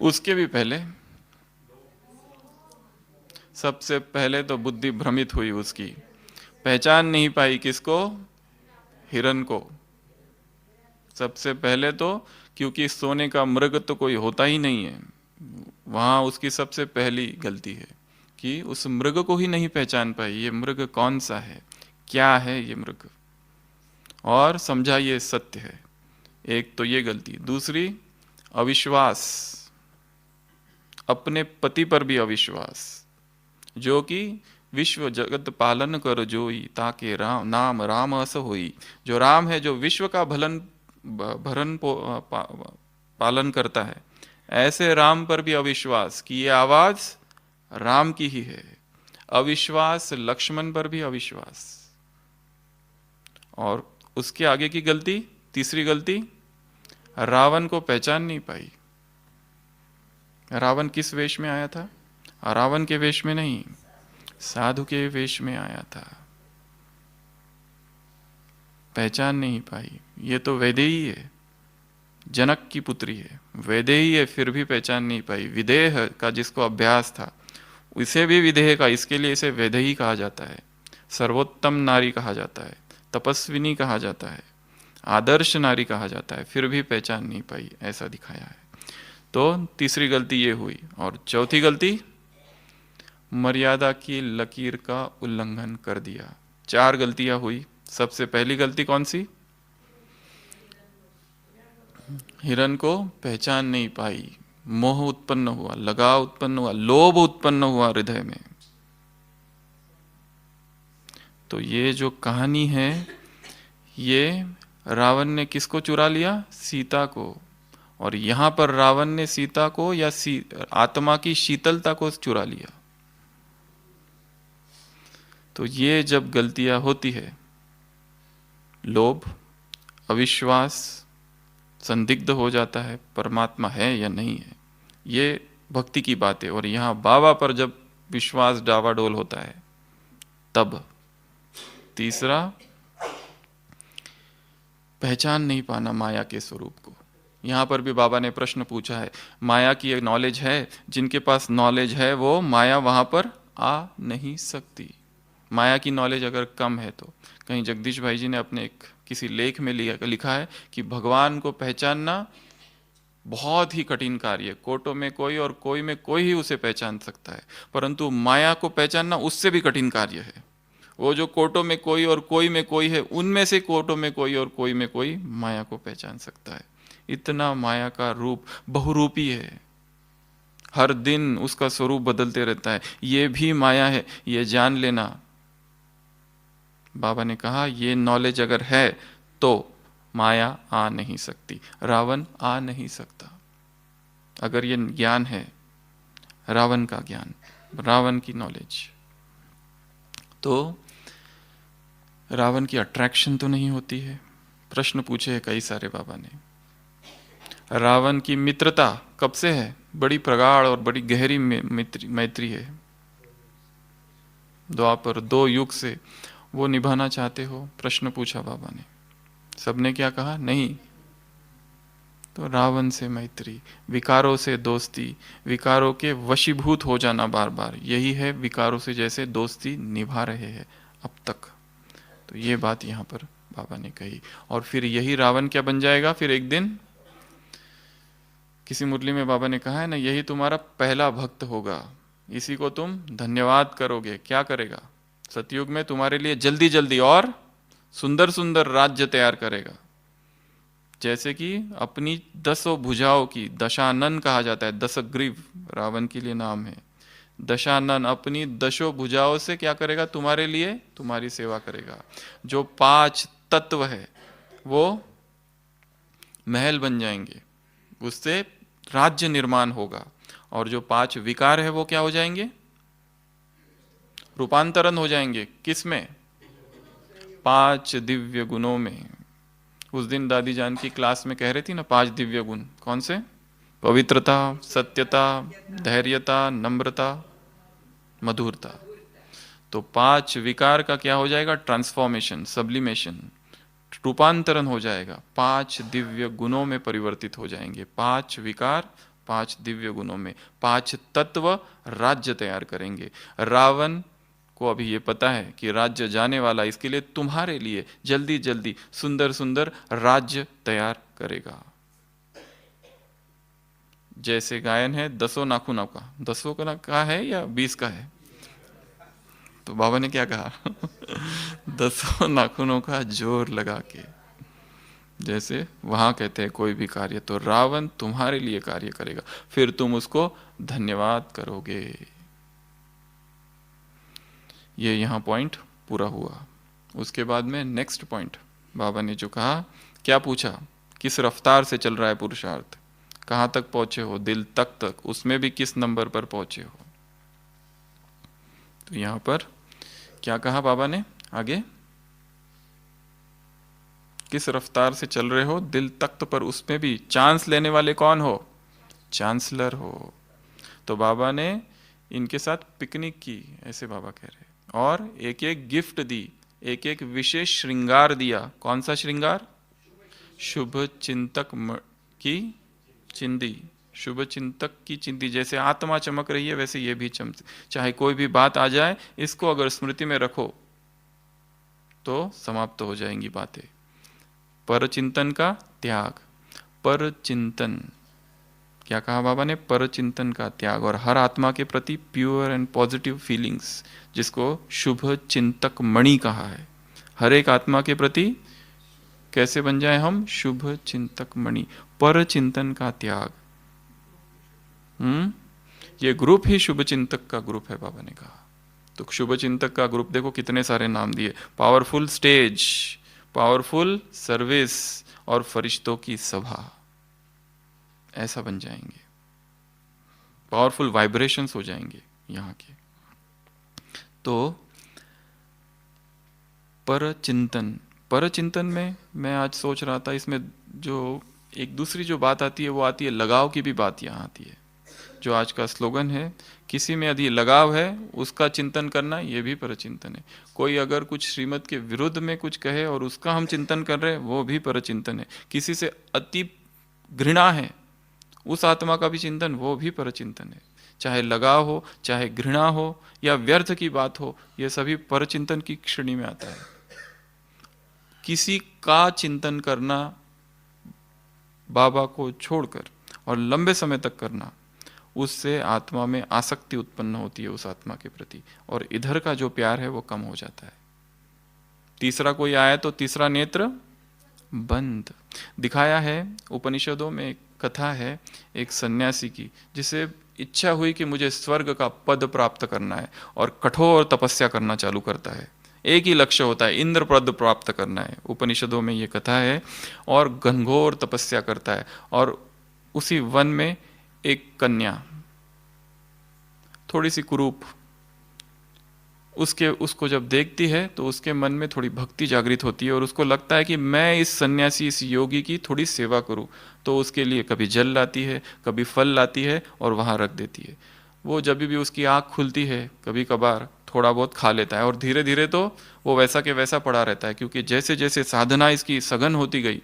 उसके भी पहले, सबसे पहले तो बुद्धि भ्रमित हुई उसकी, पहचान नहीं पाई किसको? हिरण को। सबसे पहले तो क्योंकि सोने का मृग तो कोई होता ही नहीं है, वहां उसकी सबसे पहली गलती है कि उस मृग को ही नहीं पहचान पाई, ये मृग कौन सा है, क्या है ये मृग, और समझा ये सत्य है। एक तो ये गलती। दूसरी, अविश्वास, अपने पति पर भी अविश्वास, जो कि विश्व जगत पालन कर जोई ताके राम नाम राम अस होई। जो राम है, जो विश्व का भरण पालन करता है, ऐसे राम पर भी अविश्वास कि ये आवाज राम की ही है। अविश्वास, लक्ष्मण पर भी अविश्वास। और उसके आगे की गलती, तीसरी गलती, रावण को पहचान नहीं पाई। रावण किस वेश में आया था? रावण के वेश में नहीं, साधु के वेश में आया था। पहचान नहीं पाई। ये तो वैदेही है, जनक की पुत्री है, वैदेही है, फिर भी पहचान नहीं पाई। विदेह का जिसको अभ्यास था उसे भी विदेह का, इसके लिए इसे वैदेही कहा जाता है, सर्वोत्तम नारी कहा जाता है, तपस्विनी कहा जाता है, आदर्श नारी कहा जाता है, फिर भी पहचान नहीं पाई, ऐसा दिखाया है। तो तीसरी गलती ये हुई। और चौथी गलती, मर्यादा की लकीर का उल्लंघन कर दिया। 4 गलतियां हुई। सबसे पहली गलती कौन सी? हिरण को पहचान नहीं पाई, मोह उत्पन्न हुआ, लगाव उत्पन्न हुआ, लोभ उत्पन्न हुआ हृदय में। तो ये जो कहानी है, ये रावण ने किसको चुरा लिया? सीता को। और यहां पर रावण ने सीता को या आत्मा की शीतलता को चुरा लिया। तो ये जब गलतियां होती है, लोभ, अविश्वास, संदिग्ध हो जाता है परमात्मा है या नहीं है, ये भक्ति की बात है। और यहाँ बाबा पर जब विश्वास डावाडोल होता है तब। तीसरा, पहचान नहीं पाना माया के स्वरूप को। यहाँ पर भी बाबा ने प्रश्न पूछा है, माया की एक नॉलेज है, जिनके पास नॉलेज है वो माया वहां पर आ नहीं सकती। माया की नॉलेज अगर कम है तो, कहीं जगदीश भाई जी ने अपने एक किसी लेख में लिखा है कि भगवान को पहचानना बहुत ही कठिन कार्य है। कोटों में कोई और कोई में कोई ही उसे पहचान सकता है, परंतु माया को पहचानना उससे भी कठिन कार्य है। वो जो कोटों में कोई और कोई में कोई है, उनमें से कोटों में कोई और कोई में कोई माया को पहचान सकता है। इतना माया का रूप बहुरूपी है, हर दिन उसका स्वरूप बदलते रहता है। ये भी माया है, ये जान लेना। बाबा ने कहा ये नॉलेज अगर है तो माया आ नहीं सकती, रावण आ नहीं सकता। अगर ये ज्ञान है, रावण का ज्ञान, रावण की नॉलेज, तो रावण की अट्रैक्शन तो नहीं होती है। प्रश्न पूछे हैं कई सारे बाबा ने। रावण की मित्रता कब से है? बड़ी प्रगाढ़ और बड़ी गहरी मैत्री है। द्वापर 2 युग से वो निभाना चाहते हो? प्रश्न पूछा बाबा ने। सबने क्या कहा? नहीं। तो रावण से मैत्री, विकारों से दोस्ती, विकारों के वशीभूत हो जाना बार बार, यही है विकारों से जैसे दोस्ती निभा रहे हैं अब तक। तो ये बात यहाँ पर बाबा ने कही। और फिर यही रावण क्या बन जाएगा? फिर एक दिन किसी मुरली में बाबा ने कहा है ना, यही तुम्हारा पहला भक्त होगा, इसी को तुम धन्यवाद करोगे। क्या करेगा? सतयुग में तुम्हारे लिए जल्दी जल्दी और सुंदर सुंदर राज्य तैयार करेगा। जैसे कि अपनी 10 भुजाओं की, दशानन कहा जाता है, 10 ग्रीव रावण के लिए नाम है, दशानन अपनी दशो भुजाओं से क्या करेगा? तुम्हारे लिए तुम्हारी सेवा करेगा। जो 5 तत्व है वो महल बन जाएंगे, उससे राज्य निर्माण होगा। और जो 5 विकार है वो क्या हो जाएंगे? रूपांतरण हो जाएंगे। किस में? 5 दिव्य गुणों में। उस दिन दादी जान की क्लास में कह रही थी ना 5 दिव्य गुण। कौन से? पवित्रता, सत्यता, धैर्यता, नम्रता, मधुरता। तो 5 विकार का क्या हो जाएगा? ट्रांसफॉर्मेशन, सब्लिमेशन, रूपांतरण हो जाएगा। 5 दिव्य गुणों में परिवर्तित हो जाएंगे। 5 विकार 5 दिव्य गुणों में, 5 तत्व राज्य तैयार करेंगे। रावण को अभी ये पता है कि राज्य जाने वाला, इसके लिए तुम्हारे लिए जल्दी जल्दी सुंदर सुंदर राज्य तैयार करेगा। जैसे गायन है 10 नाखूनों का, 10 का है या 20 का है? तो बाबा ने क्या कहा? 10 नाखूनों का जोर लगा के, जैसे वहां कहते हैं कोई भी कार्य, तो रावण तुम्हारे लिए कार्य करेगा, फिर तुम उसको धन्यवाद करोगे। ये यहाँ पॉइंट पूरा हुआ। उसके बाद में नेक्स्ट पॉइंट बाबा ने जो कहा, क्या पूछा? किस रफ्तार से चल रहा है पुरुषार्थ, कहाँ तक पहुंचे हो, दिल तक, उसमें भी किस नंबर पर पहुंचे हो। तो यहाँ पर क्या कहा बाबा ने आगे? किस रफ्तार से चल रहे हो, दिल तख्त पर, उसमें भी चांस लेने वाले कौन हो? चांसलर हो। तो बाबा ने इनके साथ पिकनिक की, ऐसे बाबा कह रहे, और एक एक गिफ्ट दी, एक एक विशेष श्रृंगार दिया। कौन सा श्रृंगार? शुभ चिंतक की चिंदी। शुभ चिंतक की चिंदी, जैसे आत्मा चमक रही है वैसे ये भी चमक, चाहे कोई भी बात आ जाए, इसको अगर स्मृति में रखो तो समाप्त हो जाएंगी बातें। पर चिंतन का त्याग, पर चिंतन, क्या कहा बाबा ने? पर चिंतन का त्याग, और हर आत्मा के प्रति प्योर एंड पॉजिटिव फीलिंग्स, जिसको शुभ चिंतक मणि कहा है। हर एक आत्मा के प्रति कैसे बन जाए हम? शुभ चिंतक मणि। पर चिंतन का त्याग। ये ग्रुप ही शुभ चिंतक का ग्रुप है, बाबा ने कहा। तो शुभ चिंतक का ग्रुप देखो कितने सारे नाम दिए, पावरफुल स्टेज, पावरफुल सर्विस, और फरिश्तों की सभा, ऐसा बन जाएंगे। पावरफुल वाइब्रेशंस हो जाएंगे यहाँ के। तो पर चिंतन, पर चिंतन में मैं आज सोच रहा था, इसमें जो एक दूसरी जो बात आती है वो आती है लगाव की भी बात यहाँ आती है। जो आज का स्लोगन है, किसी में यदि लगाव है उसका चिंतन करना, ये भी परचिंतन है। कोई अगर कुछ श्रीमत के विरुद्ध में कुछ कहे और उसका हम चिंतन कर रहे हैं, वो भी परचिंतन है। किसी से अति घृणा है, उस आत्मा का भी चिंतन, वो भी परचिंतन है। चाहे लगाव हो, चाहे घृणा हो, या व्यर्थ की बात हो, ये सभी परचिंतन की श्रेणी में आता है। किसी का चिंतन करना बाबा को छोड़कर और लंबे समय तक करना, उससे आत्मा में आसक्ति उत्पन्न होती है उस आत्मा के प्रति, और इधर का जो प्यार है वो कम हो जाता है। तीसरा कोई आया तो तीसरा नेत्र बंद। दिखाया है उपनिषदों में, एक कथा है एक सन्यासी की, जिसे इच्छा हुई कि मुझे स्वर्ग का पद प्राप्त करना है, और कठोर तपस्या करना चालू करता है। एक ही लक्ष्य होता है, इंद्र पद प्राप्त करना है। उपनिषदों में ये कथा है। और घनघोर तपस्या करता है, और उसी वन में एक कन्या, थोड़ी सी कुरूप, उसको जब देखती है तो उसके मन में थोड़ी भक्ति जागृत होती है, और उसको लगता है कि मैं इस सन्यासी, इस योगी की थोड़ी सेवा करूं। तो उसके लिए कभी जल लाती है, कभी फल लाती है, और वहां रख देती है। वो जब भी उसकी आँख खुलती है, कभी कभार थोड़ा बहुत खा लेता है, और धीरे धीरे तो वो वैसा के वैसा पड़ा रहता है, क्योंकि जैसे जैसे साधना इसकी सघन होती गई,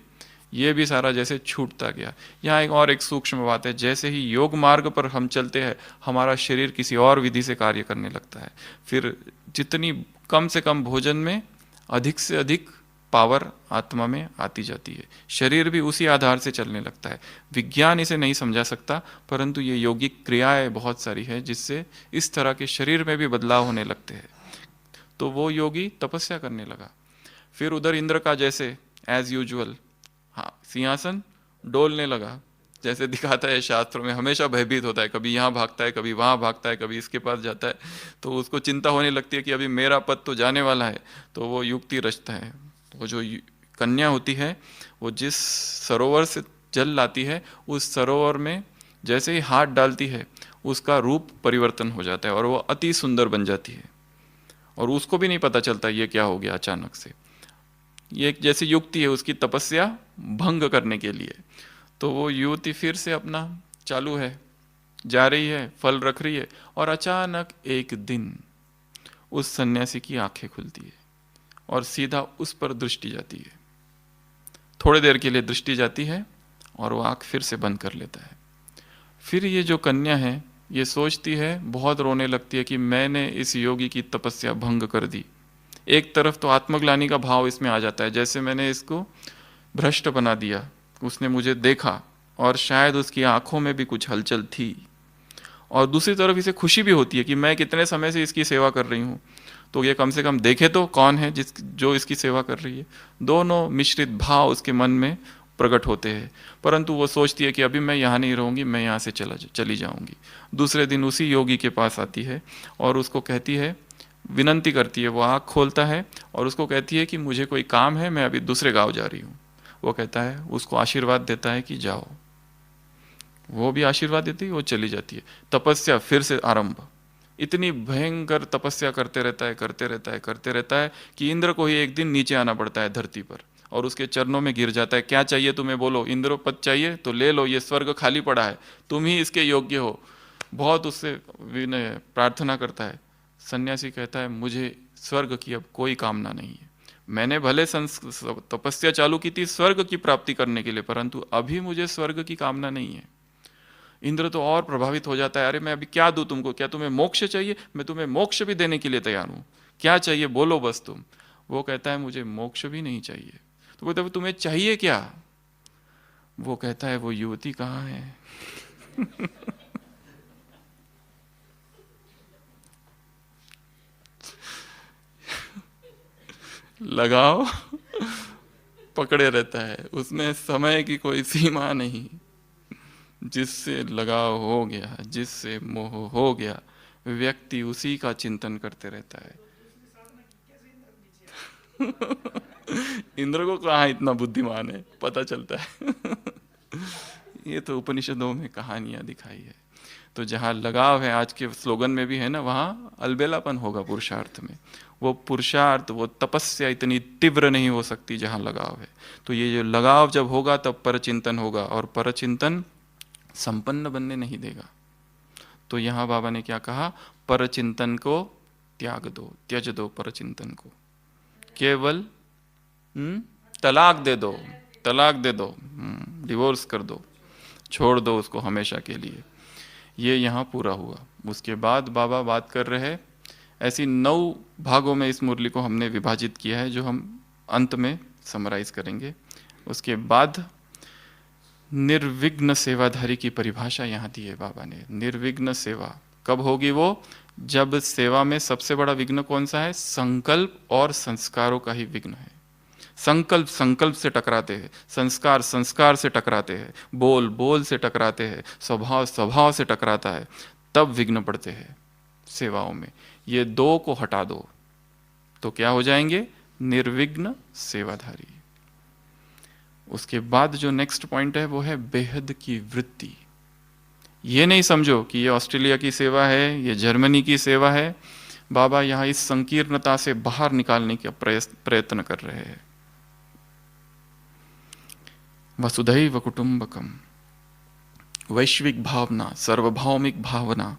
ये भी सारा जैसे छूटता गया। यहाँ एक सूक्ष्म बात है, जैसे ही योग मार्ग पर हम चलते हैं, हमारा शरीर किसी और विधि से कार्य करने लगता है। फिर जितनी कम से कम भोजन में अधिक से अधिक पावर आत्मा में आती जाती है। शरीर भी उसी आधार से चलने लगता है। विज्ञान इसे नहीं समझा सकता, परंतु ये योगिक क्रियाएं बहुत सारी है जिससे इस तरह के शरीर में भी बदलाव होने लगते हैं। तो वो योगी तपस्या करने लगा। फिर उधर इंद्र का जैसे एज यूजुअल, हाँ, सिंहासन डोलने लगा, जैसे दिखाता है शास्त्रों में, हमेशा भयभीत होता है, कभी यहाँ भागता है, कभी वहाँ भागता है, कभी इसके पास जाता है, तो उसको चिंता होने लगती है कि अभी मेरा पद तो जाने वाला है, तो वो युक्ति रचता है। वो जो कन्या होती है, वो जिस सरोवर से जल लाती है, उस सरोवर में जैसे ही हाथ डालती है उसका रूप परिवर्तन हो जाता है और वो अति सुंदर बन जाती है, और उसको भी नहीं पता चलता ये क्या हो गया अचानक से। ये एक जैसी युक्ति है उसकी तपस्या भंग करने के लिए। तो वो युवती फिर से अपना चालू है, जा रही है, फल रख रही है, और अचानक एक दिन उस सन्यासी की आंखें खुलती है और सीधा उस पर दृष्टि जाती है। थोड़ी देर के लिए दृष्टि जाती है और वो आंख फिर से बंद कर लेता है। फिर ये जो कन्या है ये सोचती है, बहुत रोने लगती है कि मैंने इस योगी की तपस्या भंग कर दी। एक तरफ तो आत्मग्लानि का भाव इसमें आ जाता है, जैसे मैंने इसको भ्रष्ट बना दिया, उसने मुझे देखा और शायद उसकी आंखों में भी कुछ हलचल थी, और दूसरी तरफ इसे खुशी भी होती है कि मैं कितने समय से इसकी सेवा कर रही हूँ, तो ये कम से कम देखे तो कौन है जो इसकी सेवा कर रही है। दोनों मिश्रित भाव उसके मन में प्रकट होते हैं, परंतु वो सोचती है कि अभी मैं यहाँ नहीं रहूँगी, मैं यहाँ से चली जाऊँगी। दूसरे दिन उसी योगी के पास आती है और उसको कहती है, विनंती करती है, वो आँख खोलता है और उसको कहती है कि मुझे कोई काम है, मैं अभी दूसरे गांव जा रही हूँ। वो कहता है, उसको आशीर्वाद देता है कि जाओ। वो भी आशीर्वाद देती है, वो चली जाती है। तपस्या फिर से आरंभ। इतनी भयंकर तपस्या करते रहता है कि इंद्र को ही एक दिन नीचे आना पड़ता है धरती पर और उसके चरणों में गिर जाता है। क्या चाहिए तुम्हें, बोलो। इंद्र पद चाहिए तो ले लो, ये स्वर्ग खाली पड़ा है, तुम ही इसके योग्य हो। बहुत उससे विनय प्रार्थना करता है। सन्यासी कहता है, मुझे स्वर्ग की अब कोई कामना नहीं है। मैंने भले तपस्या चालू की थी स्वर्ग की प्राप्ति करने के लिए, परंतु अभी मुझे स्वर्ग की कामना नहीं है। इंद्र तो और प्रभावित हो जाता है, अरे मैं अभी क्या दूं तुमको, क्या तुम्हें मोक्ष चाहिए? मैं तुम्हें मोक्ष भी देने के लिए तैयार हूं, क्या चाहिए बोलो बस तुम। वो कहता है, मुझे मोक्ष भी नहीं चाहिए। तो बोलता है, तुम्हें चाहिए क्या? वो कहता है, वो युवती कहाँ है? लगाओ पकड़े रहता है, उसमें समय की कोई सीमा नहीं। जिससे लगाव हो गया, जिससे मोह हो गया, व्यक्ति उसी का चिंतन करते रहता है। इंद्र को कहाँ इतना बुद्धिमान है, पता चलता है। ये तो उपनिषदों में कहानियां दिखाई है। तो जहाँ लगाव है, आज के स्लोगन में भी है ना, वहाँ अलबेलापन होगा पुरुषार्थ में। वो पुरुषार्थ, वो तपस्या इतनी तीव्र नहीं हो सकती जहाँ लगाव है। तो ये जो लगाव जब होगा तब परचिंतन होगा, और परचिंतन संपन्न बनने नहीं देगा। तो यहाँ बाबा ने क्या कहा, परचिंतन को त्याग दो, त्यज दो परचिंतन को, केवल तलाक दे दो, तलाक दे दो, डिवोर्स कर दो, छोड़ दो उसको हमेशा के लिए। ये यहाँ पूरा हुआ। उसके बाद बाबा बात कर रहे हैं, ऐसी 9 भागों में इस मुरली को हमने विभाजित किया है, जो हम अंत में समराइज करेंगे। उसके बाद निर्विघ्न सेवाधारी की परिभाषा यहाँ दी है बाबा ने। निर्विघ्न सेवा कब होगी? वो जब सेवा में सबसे बड़ा विघ्न कौन सा है? संकल्प और संस्कारों का ही विघ्न है। संकल्प संकल्प से टकराते हैं, संस्कार संस्कार से टकराते हैं, बोल बोल से टकराते हैं, स्वभाव स्वभाव से टकराता है, तब विघ्न पड़ते हैं सेवाओं में। ये 2 को हटा दो तो क्या हो जाएंगे? निर्विघ्न सेवाधारी। उसके बाद जो नेक्स्ट पॉइंट है वो है बेहद की वृत्ति। ये नहीं समझो कि ये ऑस्ट्रेलिया की सेवा है, ये जर्मनी की सेवा है। बाबा यहाँ इस संकीर्णता से बाहर निकालने का प्रयत्न कर रहे हैं। वसुधैव कुटुंबकम, वैश्विक भावना, सार्वभौमिक भावना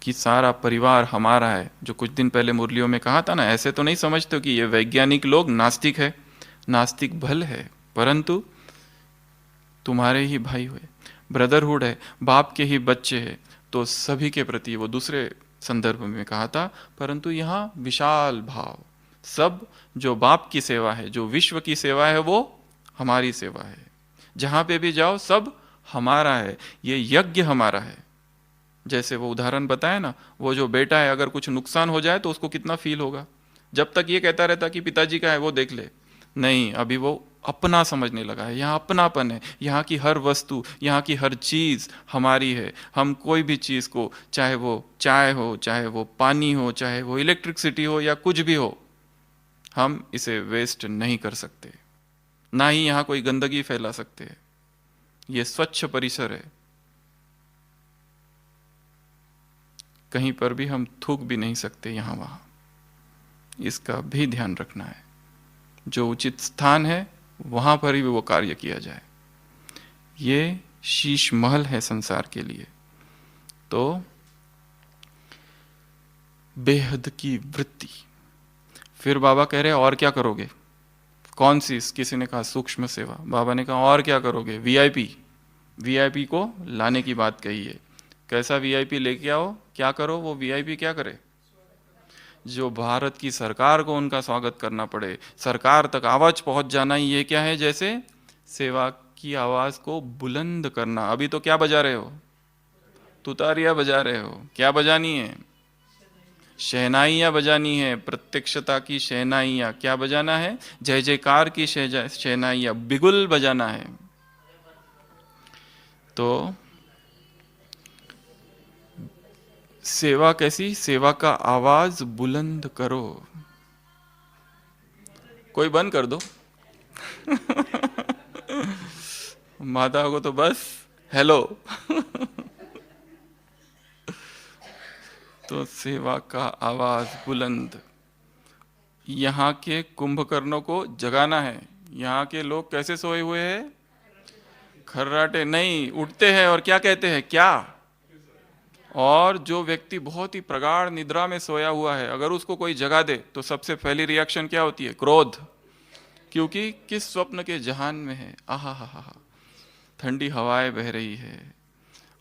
कि सारा परिवार हमारा है। जो कुछ दिन पहले मुरलियों में कहा था ना, ऐसे तो नहीं समझते कि ये वैज्ञानिक लोग नास्तिक है। नास्तिक भल है, परंतु तुम्हारे ही भाई हुए, ब्रदरहुड है, बाप के ही बच्चे हैं, तो सभी के प्रति, वो दूसरे संदर्भ में कहा था, परंतु यहाँ विशाल भाव, सब जो बाप की सेवा है, जो विश्व की सेवा है, वो हमारी सेवा है। जहाँ पे भी जाओ सब हमारा है, ये यज्ञ हमारा है। जैसे वो उदाहरण बताया ना, वो जो बेटा है अगर कुछ नुकसान हो जाए तो उसको कितना फील होगा। जब तक ये कहता रहता कि पिताजी का है वो देख ले, नहीं, अभी वो अपना समझने लगा है। यहाँ अपनापन है, यहाँ की हर वस्तु, यहाँ की हर चीज़ हमारी है। हम कोई भी चीज़ को, चाहे वो चाय हो, चाहे वो पानी हो, चाहे वो इलेक्ट्रिसिटी हो या कुछ भी हो, हम इसे वेस्ट नहीं कर सकते, ना ही यहाँ कोई गंदगी फैला सकते हैं। ये स्वच्छ परिसर है, कहीं पर भी हम थूक भी नहीं सकते यहाँ वहाँ। इसका भी ध्यान रखना है। जो उचित स्थान है वहाँ पर ही वो कार्य किया जाए। ये शीश महल है संसार के लिए। तो बेहद की वृत्ति। फिर बाबा कह रहे और क्या करोगे? कौन सी? किसी ने कहा सूक्ष्म सेवा। बाबा ने कहा और क्या करोगे? वीआईपी। वीआईपी को लाने की बात कही है। कैसा वीआईपी लेके आओ? क्या करो? वो वीआईपी क्या करे? जो भारत की सरकार को उनका स्वागत करना पड़े, सरकार तक आवाज पहुंच जाना, ये क्या है? जैसे सेवा की आवाज को बुलंद करना। अभी तो क्या बजा रहे हो? तुतारियां बजा रहे हो। क्या बजानी है? शहनाइयाँ बजानी है, प्रत्यक्षता की शहनाइयाँ। क्या बजाना है? जय जयकार की शहनाइयाँ, बिगुल बजाना है। तो सेवा कैसी? सेवा का आवाज बुलंद करो। कोई बंद कर दो। माता को तो बस हेलो। तो सेवा का आवाज बुलंद। यहाँ के कुंभकर्णों को जगाना है। यहाँ के लोग कैसे सोए हुए हैं? खर्राटे नहीं, उठते हैं और क्या कहते हैं? क्या? और जो व्यक्ति बहुत ही प्रगाढ़ निद्रा में सोया हुआ है, अगर उसको कोई जगा दे तो सबसे पहली रिएक्शन क्या होती है? क्रोध। क्योंकि किस स्वप्न के जहान में है। आहा हा हा, ठंडी हवाएं बह रही है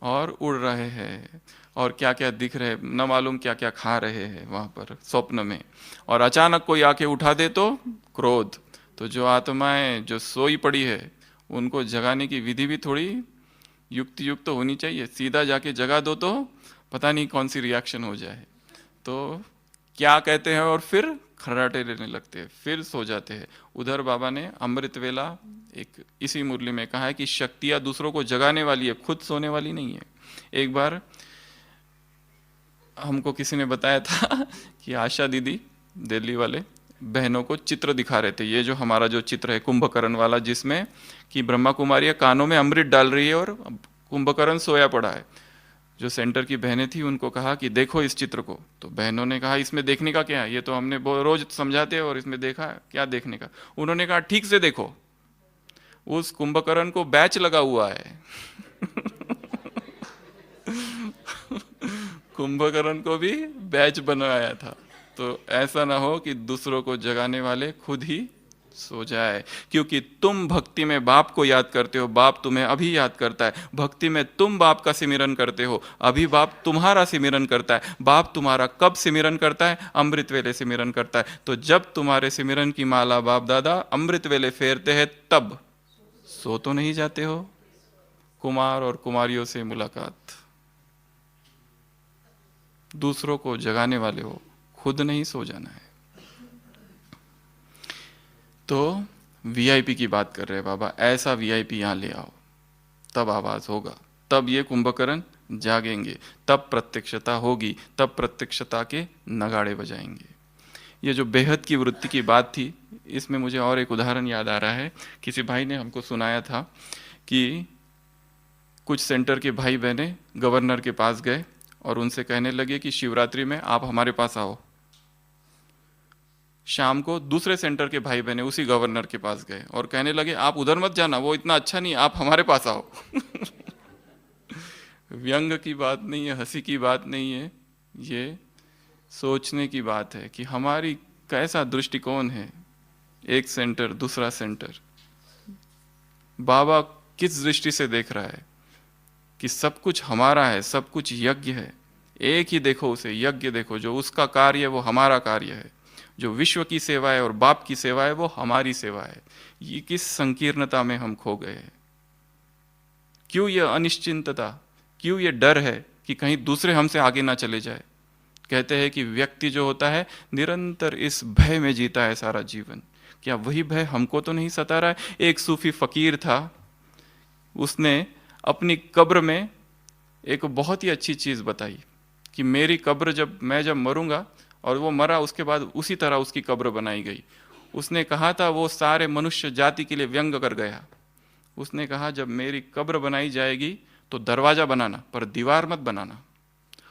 और उड़ रहे हैं और क्या क्या दिख रहे, न मालूम क्या क्या खा रहे हैं वहाँ पर स्वप्न में, और अचानक कोई आके उठा दे तो क्रोध। तो जो आत्माएं जो सोई पड़ी है उनको जगाने की विधि भी थोड़ी युक्ति युक्त तो होनी चाहिए। सीधा जाके जगा दो तो पता नहीं कौन सी रिएक्शन हो जाए। तो क्या कहते हैं? और फिर खर्राटे लेने लगते हैं, फिर सो जाते हैं। उधर बाबा ने अमृत वेला एक इसी मुरली में कहा है कि शक्तियां दूसरों को जगाने वाली है, खुद सोने वाली नहीं है। एक बार हमको किसी ने बताया था कि आशा दीदी दिल्ली वाले बहनों को चित्र दिखा रहे थे। ये जो हमारा जो चित्र है कुंभकर्ण वाला, जिसमें कि ब्रह्मा कुमारियाँ कानों में अमृत डाल रही है और कुंभकर्ण सोया पड़ा है। जो सेंटर की बहनें थी उनको कहा कि देखो इस चित्र को। तो बहनों ने कहा इसमें देखने का क्या है? ये तो हमने रोज समझाते हैं और इसमें देखा है, क्या देखने का? उन्होंने कहा ठीक से देखो, उस कुंभकर्ण को बैच लगा हुआ है। कुंभकर्ण को भी बैच बनवाया था। तो ऐसा ना हो कि दूसरों को जगाने वाले खुद ही सो जाए। क्योंकि तुम भक्ति में बाप को याद करते हो, बाप तुम्हें अभी याद करता है। भक्ति में तुम बाप का सिमरन करते हो, अभी बाप तुम्हारा सिमरन करता है। बाप तुम्हारा कब सिमरन करता है? अमृत वेले सिमरन करता है। तो जब तुम्हारे सिमरन की माला बाप दादा अमृत वेले फेरते हैं, तब सो तो नहीं जाते हो? कुमार और कुमारियों से मुलाकात, दूसरों को जगाने वाले हो, खुद नहीं सो जाना है। तो वीआईपी की बात कर रहे हैं बाबा। ऐसा वीआईपी यहाँ ले आओ, तब आवाज होगा, तब ये कुंभकर्ण जागेंगे, तब प्रत्यक्षता होगी, तब प्रत्यक्षता के नगाड़े बजाएंगे। ये जो बेहद की वृत्ति की बात थी, इसमें मुझे और एक उदाहरण याद आ रहा है। किसी भाई ने हमको सुनाया था कि कुछ सेंटर के भाई बहने गवर्नर के पास गए और उनसे कहने लगे कि शिवरात्रि में आप हमारे पास आओ। शाम को दूसरे सेंटर के भाई बहने उसी गवर्नर के पास गए और कहने लगे आप उधर मत जाना, वो इतना अच्छा नहीं, आप हमारे पास आओ। व्यंग की बात नहीं है, हंसी की बात नहीं है, ये सोचने की बात है कि हमारी कैसा दृष्टिकोण है। एक सेंटर, दूसरा सेंटर, बाबा किस दृष्टि से देख रहा है कि सब कुछ हमारा है, सब कुछ यज्ञ है। एक ही देखो उसे, यज्ञ देखो, जो उसका कार्य है वो हमारा कार्य है, जो विश्व की सेवा है और बाप की सेवा है वो हमारी सेवा है। ये किस संकीर्णता में हम खो गए हैं? क्यों ये अनिश्चिंतता, क्यों ये डर है कि कहीं दूसरे हमसे आगे ना चले जाए? कहते हैं कि व्यक्ति जो होता है निरंतर इस भय में जीता है सारा जीवन। क्या वही भय हमको तो नहीं सता रहा है? एक सूफी फकीर था, उसने अपनी कब्र में एक बहुत ही अच्छी चीज़ बताई कि मेरी कब्र जब मरूंगा, और वो मरा, उसके बाद उसी तरह उसकी कब्र बनाई गई। उसने कहा था, वो सारे मनुष्य जाति के लिए व्यंग कर गया। उसने कहा, जब मेरी कब्र बनाई जाएगी तो दरवाज़ा बनाना, पर दीवार मत बनाना,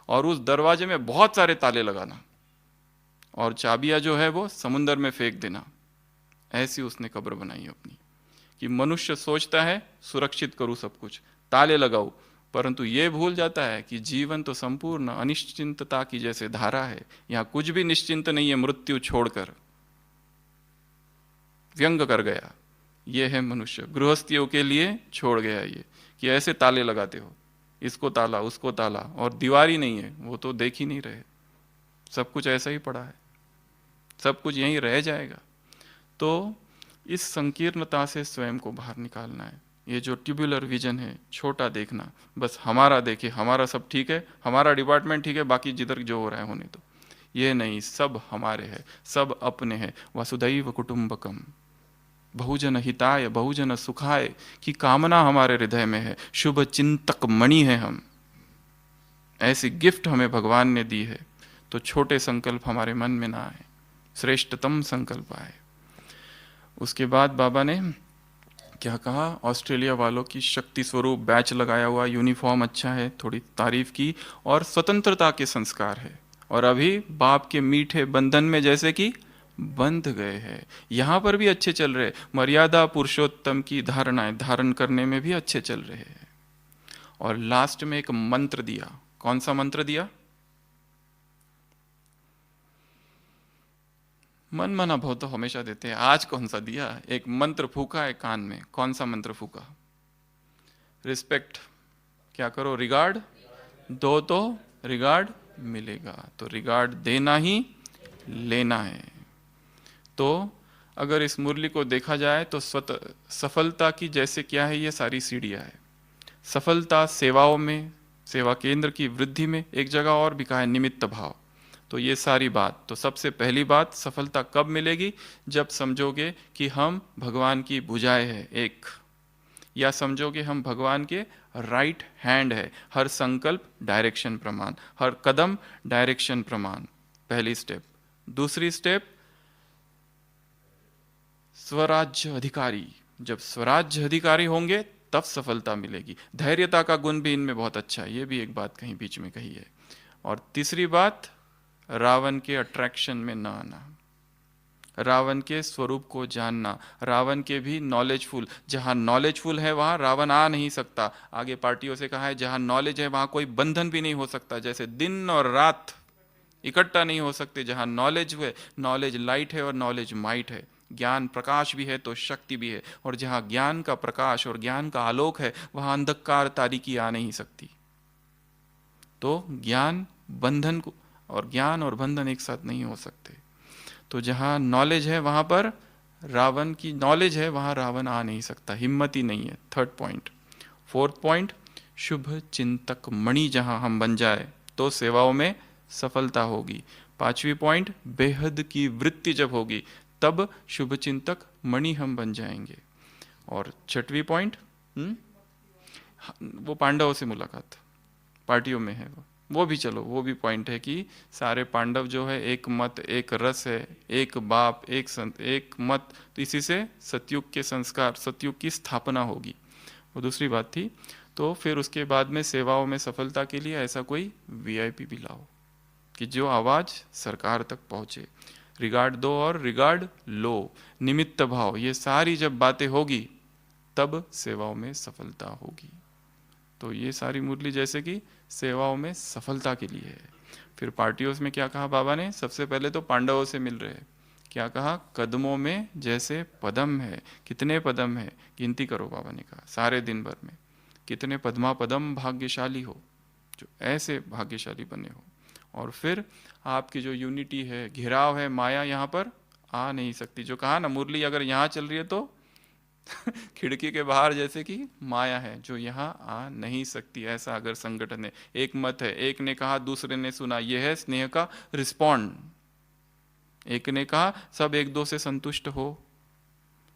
और उस दरवाजे में बहुत सारे ताले लगाना, और चाबियाँ जो है वो समुंदर में फेंक देना। ऐसी उसने कब्र बनाई अपनी, कि मनुष्य सोचता है सुरक्षित करूँ सब कुछ, ताले लगाऊं, परंतु ये भूल जाता है कि जीवन तो संपूर्ण अनिश्चिंतता की जैसे धारा है, यहाँ कुछ भी निश्चिंत नहीं है। मृत्यु छोड़कर व्यंग कर गया। ये है मनुष्य, गृहस्थियों के लिए छोड़ गया ये, कि ऐसे ताले लगाते हो, इसको ताला उसको ताला, और दीवार ही नहीं है, वो तो देख ही नहीं रहे, सब कुछ ऐसा ही पड़ा है, सब कुछ यहीं रह जाएगा। तो इस संकीर्णता से स्वयं को बाहर निकालना है। ये जो ट्यूबुलर विजन है, छोटा देखना, बस हमारा देखे, हमारा सब ठीक है, हमारा डिपार्टमेंट ठीक है, बाकी जिधर जो हो रहा है होने दो। ये नहीं, सब हमारे हैं, सब अपने हैं। वसुधैव कुटुंबकम, बहुजन हिताय बहुजन सुखाय की कामना हमारे हृदय में है। शुभ चिंतक मणि है हम, ऐसी गिफ्ट हमें भगवान ने दी है। तो छोटे संकल्प हमारे मन में ना आए, श्रेष्ठतम संकल्प आए। उसके बाद बाबा ने क्या कहा, ऑस्ट्रेलिया वालों की शक्ति स्वरूप बैच लगाया हुआ, यूनिफॉर्म अच्छा है, थोड़ी तारीफ की, और स्वतंत्रता के संस्कार है, और अभी बाप के मीठे बंधन में जैसे कि बंध गए हैं। यहाँ पर भी अच्छे चल रहे, मर्यादा पुरुषोत्तम की धारणाएं धारण करने में भी अच्छे चल रहे हैं। और लास्ट में एक मंत्र दिया। कौन सा मंत्र दिया? मन मना भाव तो हमेशा देते हैं, आज कौन सा दिया? एक मंत्र फूका है कान में। कौन सा मंत्र फूका? रिस्पेक्ट। क्या करो? रिगार्ड दो तो रिगार्ड मिलेगा, तो रिगार्ड देना ही लेना है। तो अगर इस मुरली को देखा जाए तो सफलता की जैसे क्या है, ये सारी सीढ़ियाँ है। सफलता सेवाओं में, सेवा केंद्र की वृद्धि में, एक जगह और भी कहा है निमित्त भाव। तो ये सारी बात, तो सबसे पहली बात, सफलता कब मिलेगी? जब समझोगे कि हम भगवान की भुजाएं हैं एक, या समझोगे हम भगवान के राइट हैंड है। हर संकल्प डायरेक्शन प्रमाण, हर कदम डायरेक्शन प्रमाण, पहली स्टेप। दूसरी स्टेप, स्वराज्य अधिकारी। जब स्वराज्य अधिकारी होंगे तब सफलता मिलेगी। धैर्यता का गुण भी इनमें बहुत अच्छा है, ये भी एक बात कहीं बीच में कही है। और तीसरी बात, रावण के अट्रैक्शन में न आना, रावण के स्वरूप को जानना, रावण के भी नॉलेजफुल, जहाँ नॉलेजफुल है वहाँ रावण आ नहीं सकता। आगे पार्टियों से कहा है, जहाँ नॉलेज है वहाँ कोई बंधन भी नहीं हो सकता, जैसे दिन और रात इकट्ठा नहीं हो सकते। जहाँ नॉलेज है, नॉलेज लाइट है और नॉलेज माइट है, ज्ञान प्रकाश भी है तो शक्ति भी है। और जहाँ ज्ञान का प्रकाश और ज्ञान का आलोक है, वहाँ अंधकार तारीकी आ नहीं सकती। तो ज्ञान बंधन को, और ज्ञान और बंधन एक साथ नहीं हो सकते। तो जहाँ नॉलेज है वहाँ पर रावण की नॉलेज है, वहाँ रावण आ नहीं सकता, हिम्मत ही नहीं है। Third point. फोर्थ पॉइंट, शुभ चिंतक मणि जहाँ हम बन जाए तो सेवाओं में सफलता होगी। पांचवी पॉइंट, बेहद की वृत्ति जब होगी तब शुभ चिंतक मणि हम बन जाएंगे। और छठवीं पॉइंट, वो पांडवों से मुलाकात, पार्टियों में है वो भी, चलो वो भी पॉइंट है कि सारे पांडव जो है एक मत, एक रस है, एक बाप, एक संत, एक मत। तो इसी से सतयुग के संस्कार, सतयुग की स्थापना होगी, वो दूसरी बात थी। तो फिर उसके बाद में सेवाओं में सफलता के लिए ऐसा कोई वीआईपी भी लाओ कि जो आवाज़ सरकार तक पहुँचे। रिगार्ड दो और रिगार्ड लो, निमित्त भाव, ये सारी जब बातें होगी तब सेवाओं में सफलता होगी। तो ये सारी मुरली जैसे कि सेवाओं में सफलता के लिए है। फिर पार्टियों में क्या कहा बाबा ने? सबसे पहले तो पांडवों से मिल रहे, क्या कहा? कदमों में जैसे पदम है। कितने पदम है? गिनती करो, बाबा ने कहा सारे दिन भर में कितने पद्मा पदम भाग्यशाली हो, जो ऐसे भाग्यशाली बने हो। और फिर आपकी जो यूनिटी है, घिराव है, माया यहाँ पर आ नहीं सकती। जो कहा ना, मुरली अगर यहाँ चल रही है तो खिड़की के बाहर जैसे कि माया है जो यहाँ आ नहीं सकती। ऐसा अगर संगठन है, एक मत है, एक ने कहा दूसरे ने सुना, यह है स्नेह का रिस्पॉन्ड। एक ने कहा सब एक दो से संतुष्ट हो,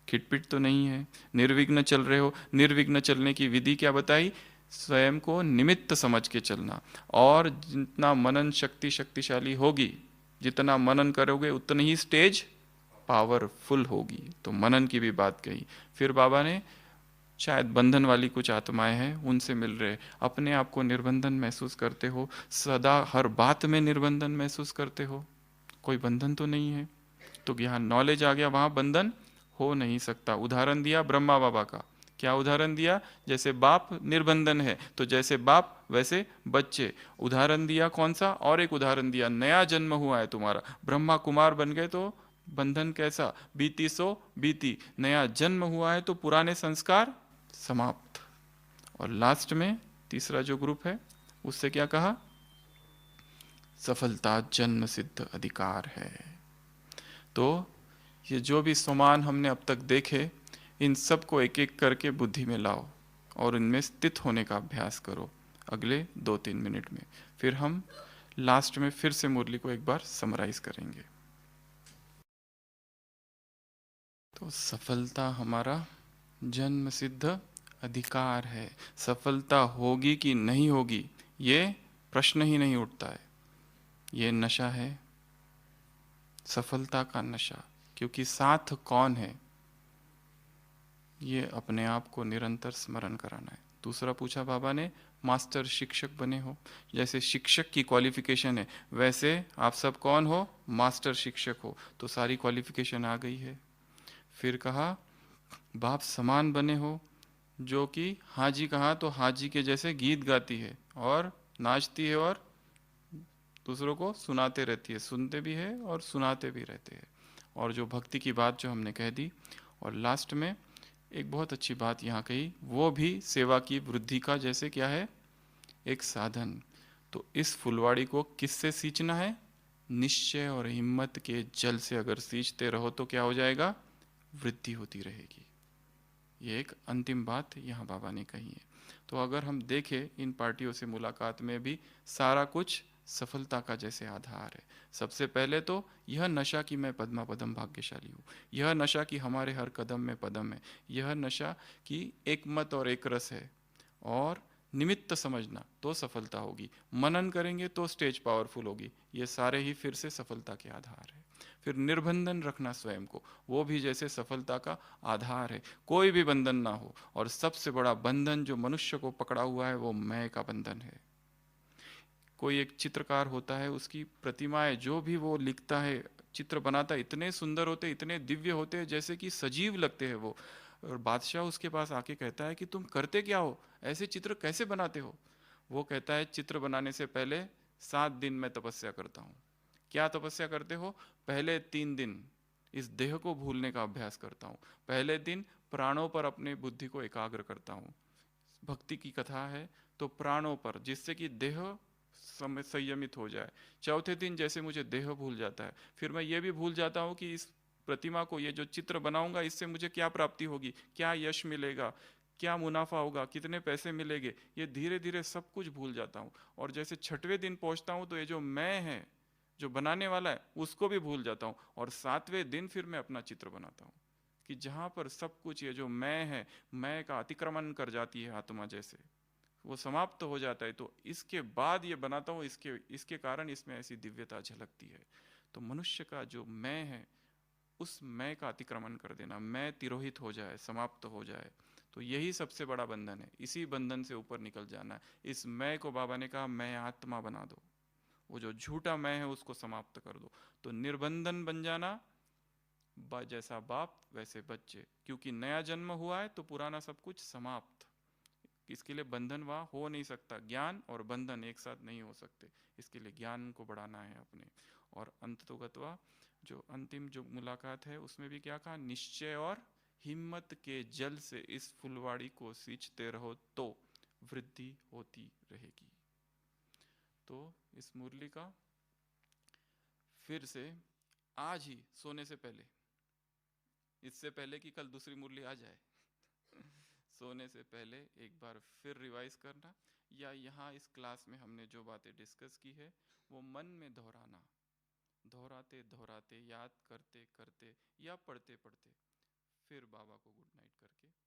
खिटपिट तो नहीं है, निर्विघ्न चल रहे हो। निर्विघ्न चलने की विधि क्या बताई? स्वयं को निमित्त समझ के चलना। और जितना मनन शक्ति शक्तिशाली होगी, जितना मनन करोगे उतनी ही स्टेज पावरफुल होगी। तो मनन की भी बात कही। फिर बाबा ने शायद बंधन वाली कुछ आत्माएं हैं, उनसे मिल रहे, अपने आप को निर्बंधन महसूस करते हो, सदा हर बात में निर्बंधन महसूस करते हो, कोई बंधन तो नहीं है। तो यहाँ नॉलेज आ गया, वहां बंधन हो नहीं सकता। उदाहरण दिया ब्रह्मा बाबा का। क्या उदाहरण दिया? जैसे बाप निर्बंधन है, तो जैसे बाप वैसे बच्चे। उदाहरण दिया कौन सा? और एक उदाहरण दिया, नया जन्म हुआ है तुम्हारा, ब्रह्मा कुमार बन गए तो बंधन कैसा? बीती सो बीती। नया जन्म हुआ है तो पुराने संस्कार समाप्त। और लास्ट में तीसरा जो ग्रुप है, उससे क्या कहा? सफलता जन्म सिद्ध अधिकार है। तो ये जो भी समान हमने अब तक देखे, इन सब को एक एक करके बुद्धि में लाओ और इनमें स्थित होने का अभ्यास करो अगले 2-3 मिनट में। फिर हम लास्ट में फिर से मुरली को एक बार समराइज करेंगे। तो सफलता हमारा जन्म सिद्ध अधिकार है। सफलता होगी कि नहीं होगी, ये प्रश्न ही नहीं उठता है। ये नशा है, सफलता का नशा। क्योंकि साथ कौन है, ये अपने आप को निरंतर स्मरण कराना है। दूसरा पूछा बाबा ने, मास्टर शिक्षक बने हो, जैसे शिक्षक की क्वालिफिकेशन है वैसे आप सब कौन हो? मास्टर शिक्षक हो। तो सारी क्वालिफिकेशन आ गई है। फिर कहा बाप समान बने हो, जो कि हाजी कहा तो हाजी के जैसे गीत गाती है और नाचती है और दूसरों को सुनाते रहती है, सुनते भी है और सुनाते भी रहते हैं। और जो भक्ति की बात जो हमने कह दी, और लास्ट में एक बहुत अच्छी बात यहाँ कही, वो भी सेवा की वृद्धि का जैसे क्या है? एक साधन। तो इस फुलवाड़ी को किससे सींचना है? निश्चय और हिम्मत के जल से अगर सींचते रहो तो क्या हो जाएगा? वृद्धि होती रहेगी। ये एक अंतिम बात यहाँ बाबा ने कही है। तो अगर हम देखें इन पार्टियों से मुलाकात में भी सारा कुछ सफलता का जैसे आधार है। सबसे पहले तो यह नशा कि मैं पद्मा पदम भाग्यशाली हूँ, यह नशा कि हमारे हर कदम में पदम है, यह नशा कि एक मत और एक रस है, और निमित्त समझना तो सफलता होगी, मनन करेंगे तो स्टेज पावरफुल होगी। ये सारे ही फिर से सफलता के आधार है। फिर निर्बंधन रखना स्वयं को, वो भी जैसे सफलता का आधार है। कोई भी बंधन ना हो, और सबसे बड़ा बंधन जो मनुष्य को पकड़ा हुआ है वो मैं का बंधन है। कोई एक चित्रकार होता है, उसकी प्रतिमाएं जो भी वो लिखता है, चित्र बनाता है, इतने सुंदर होते, इतने दिव्य होते हैं, जैसे कि सजीव लगते हैं वो। और बादशाह उसके पास आके कहता है कि तुम करते क्या हो, ऐसे चित्र कैसे बनाते हो? वो कहता है चित्र बनाने से पहले 7 दिन मैं तपस्या करता हूँ। क्या तपस्या करते हो? पहले 3 दिन इस देह को भूलने का अभ्यास करता हूँ, पहले दिन प्राणों पर अपने बुद्धि को एकाग्र करता हूँ। भक्ति की कथा है तो प्राणों पर, जिससे कि देह संयमित हो जाए। चौथे दिन जैसे मुझे देह भूल जाता है, फिर मैं ये भी भूल जाता हूँ कि इस प्रतिमा को, ये जो चित्र बनाऊंगा, इससे मुझे क्या प्राप्ति होगी, क्या यश मिलेगा, क्या मुनाफा होगा, कितने पैसे मिलेंगे, ये धीरे धीरे सब कुछ भूल जाता हूँ। और जैसे छठवें दिन पहुंचता हूँ तो ये जो मैं है, जो बनाने वाला है, उसको भी भूल जाता हूँ। और 7वें दिन फिर मैं अपना चित्र बनाता हूँ, कि जहाँ पर सब कुछ ये जो मैं है, मैं का अतिक्रमण कर जाती है आत्मा, जैसे वो समाप्त हो जाता है। तो इसके बाद ये बनाता हूँ, इसके इसके कारण इसमें ऐसी दिव्यता झलकती है। तो मनुष्य का जो मैं है, उस मैं का अतिक्रमण कर देना, मैं तिरोहित हो जाए, समाप्त हो जाए, तो यही सबसे बड़ा बंधन है। इसी बंधन से ऊपर निकल जाना है। इस मैं को बाबा ने कहा मैं आत्मा बना दो, वो जो झूठा मैं है उसको समाप्त कर दो। तो निर्बंधन बन जाना, जैसा बाप वैसे बच्चे, क्योंकि नया जन्म हुआ है तो पुराना सब कुछ समाप्त। इसके लिए बंधन वहाँ हो नहीं सकता, ज्ञान और बंधन एक साथ नहीं हो सकते। इसके लिए ज्ञान को बढ़ाना है अपने। और अंततोगत्वा जो अंतिम जो मुलाकात है उसमें भी क्या कहा? निश्चय और हिम्मत के जल से इस फुलवाड़ी को सींचते रहो तो वृद्धि होती रहेगी। तो इस मुरली का फिर से आज ही सोने से पहले, इससे पहले कि कल दूसरी मुरली आ जाए, सोने से पहले एक बार फिर रिवाइज करना, या यहाँ इस क्लास में हमने जो बातें डिस्कस की है वो मन में दोहराना, दोहराते दोहराते, याद करते करते या पढ़ते पढ़ते फिर बाबा को गुड नाइट करके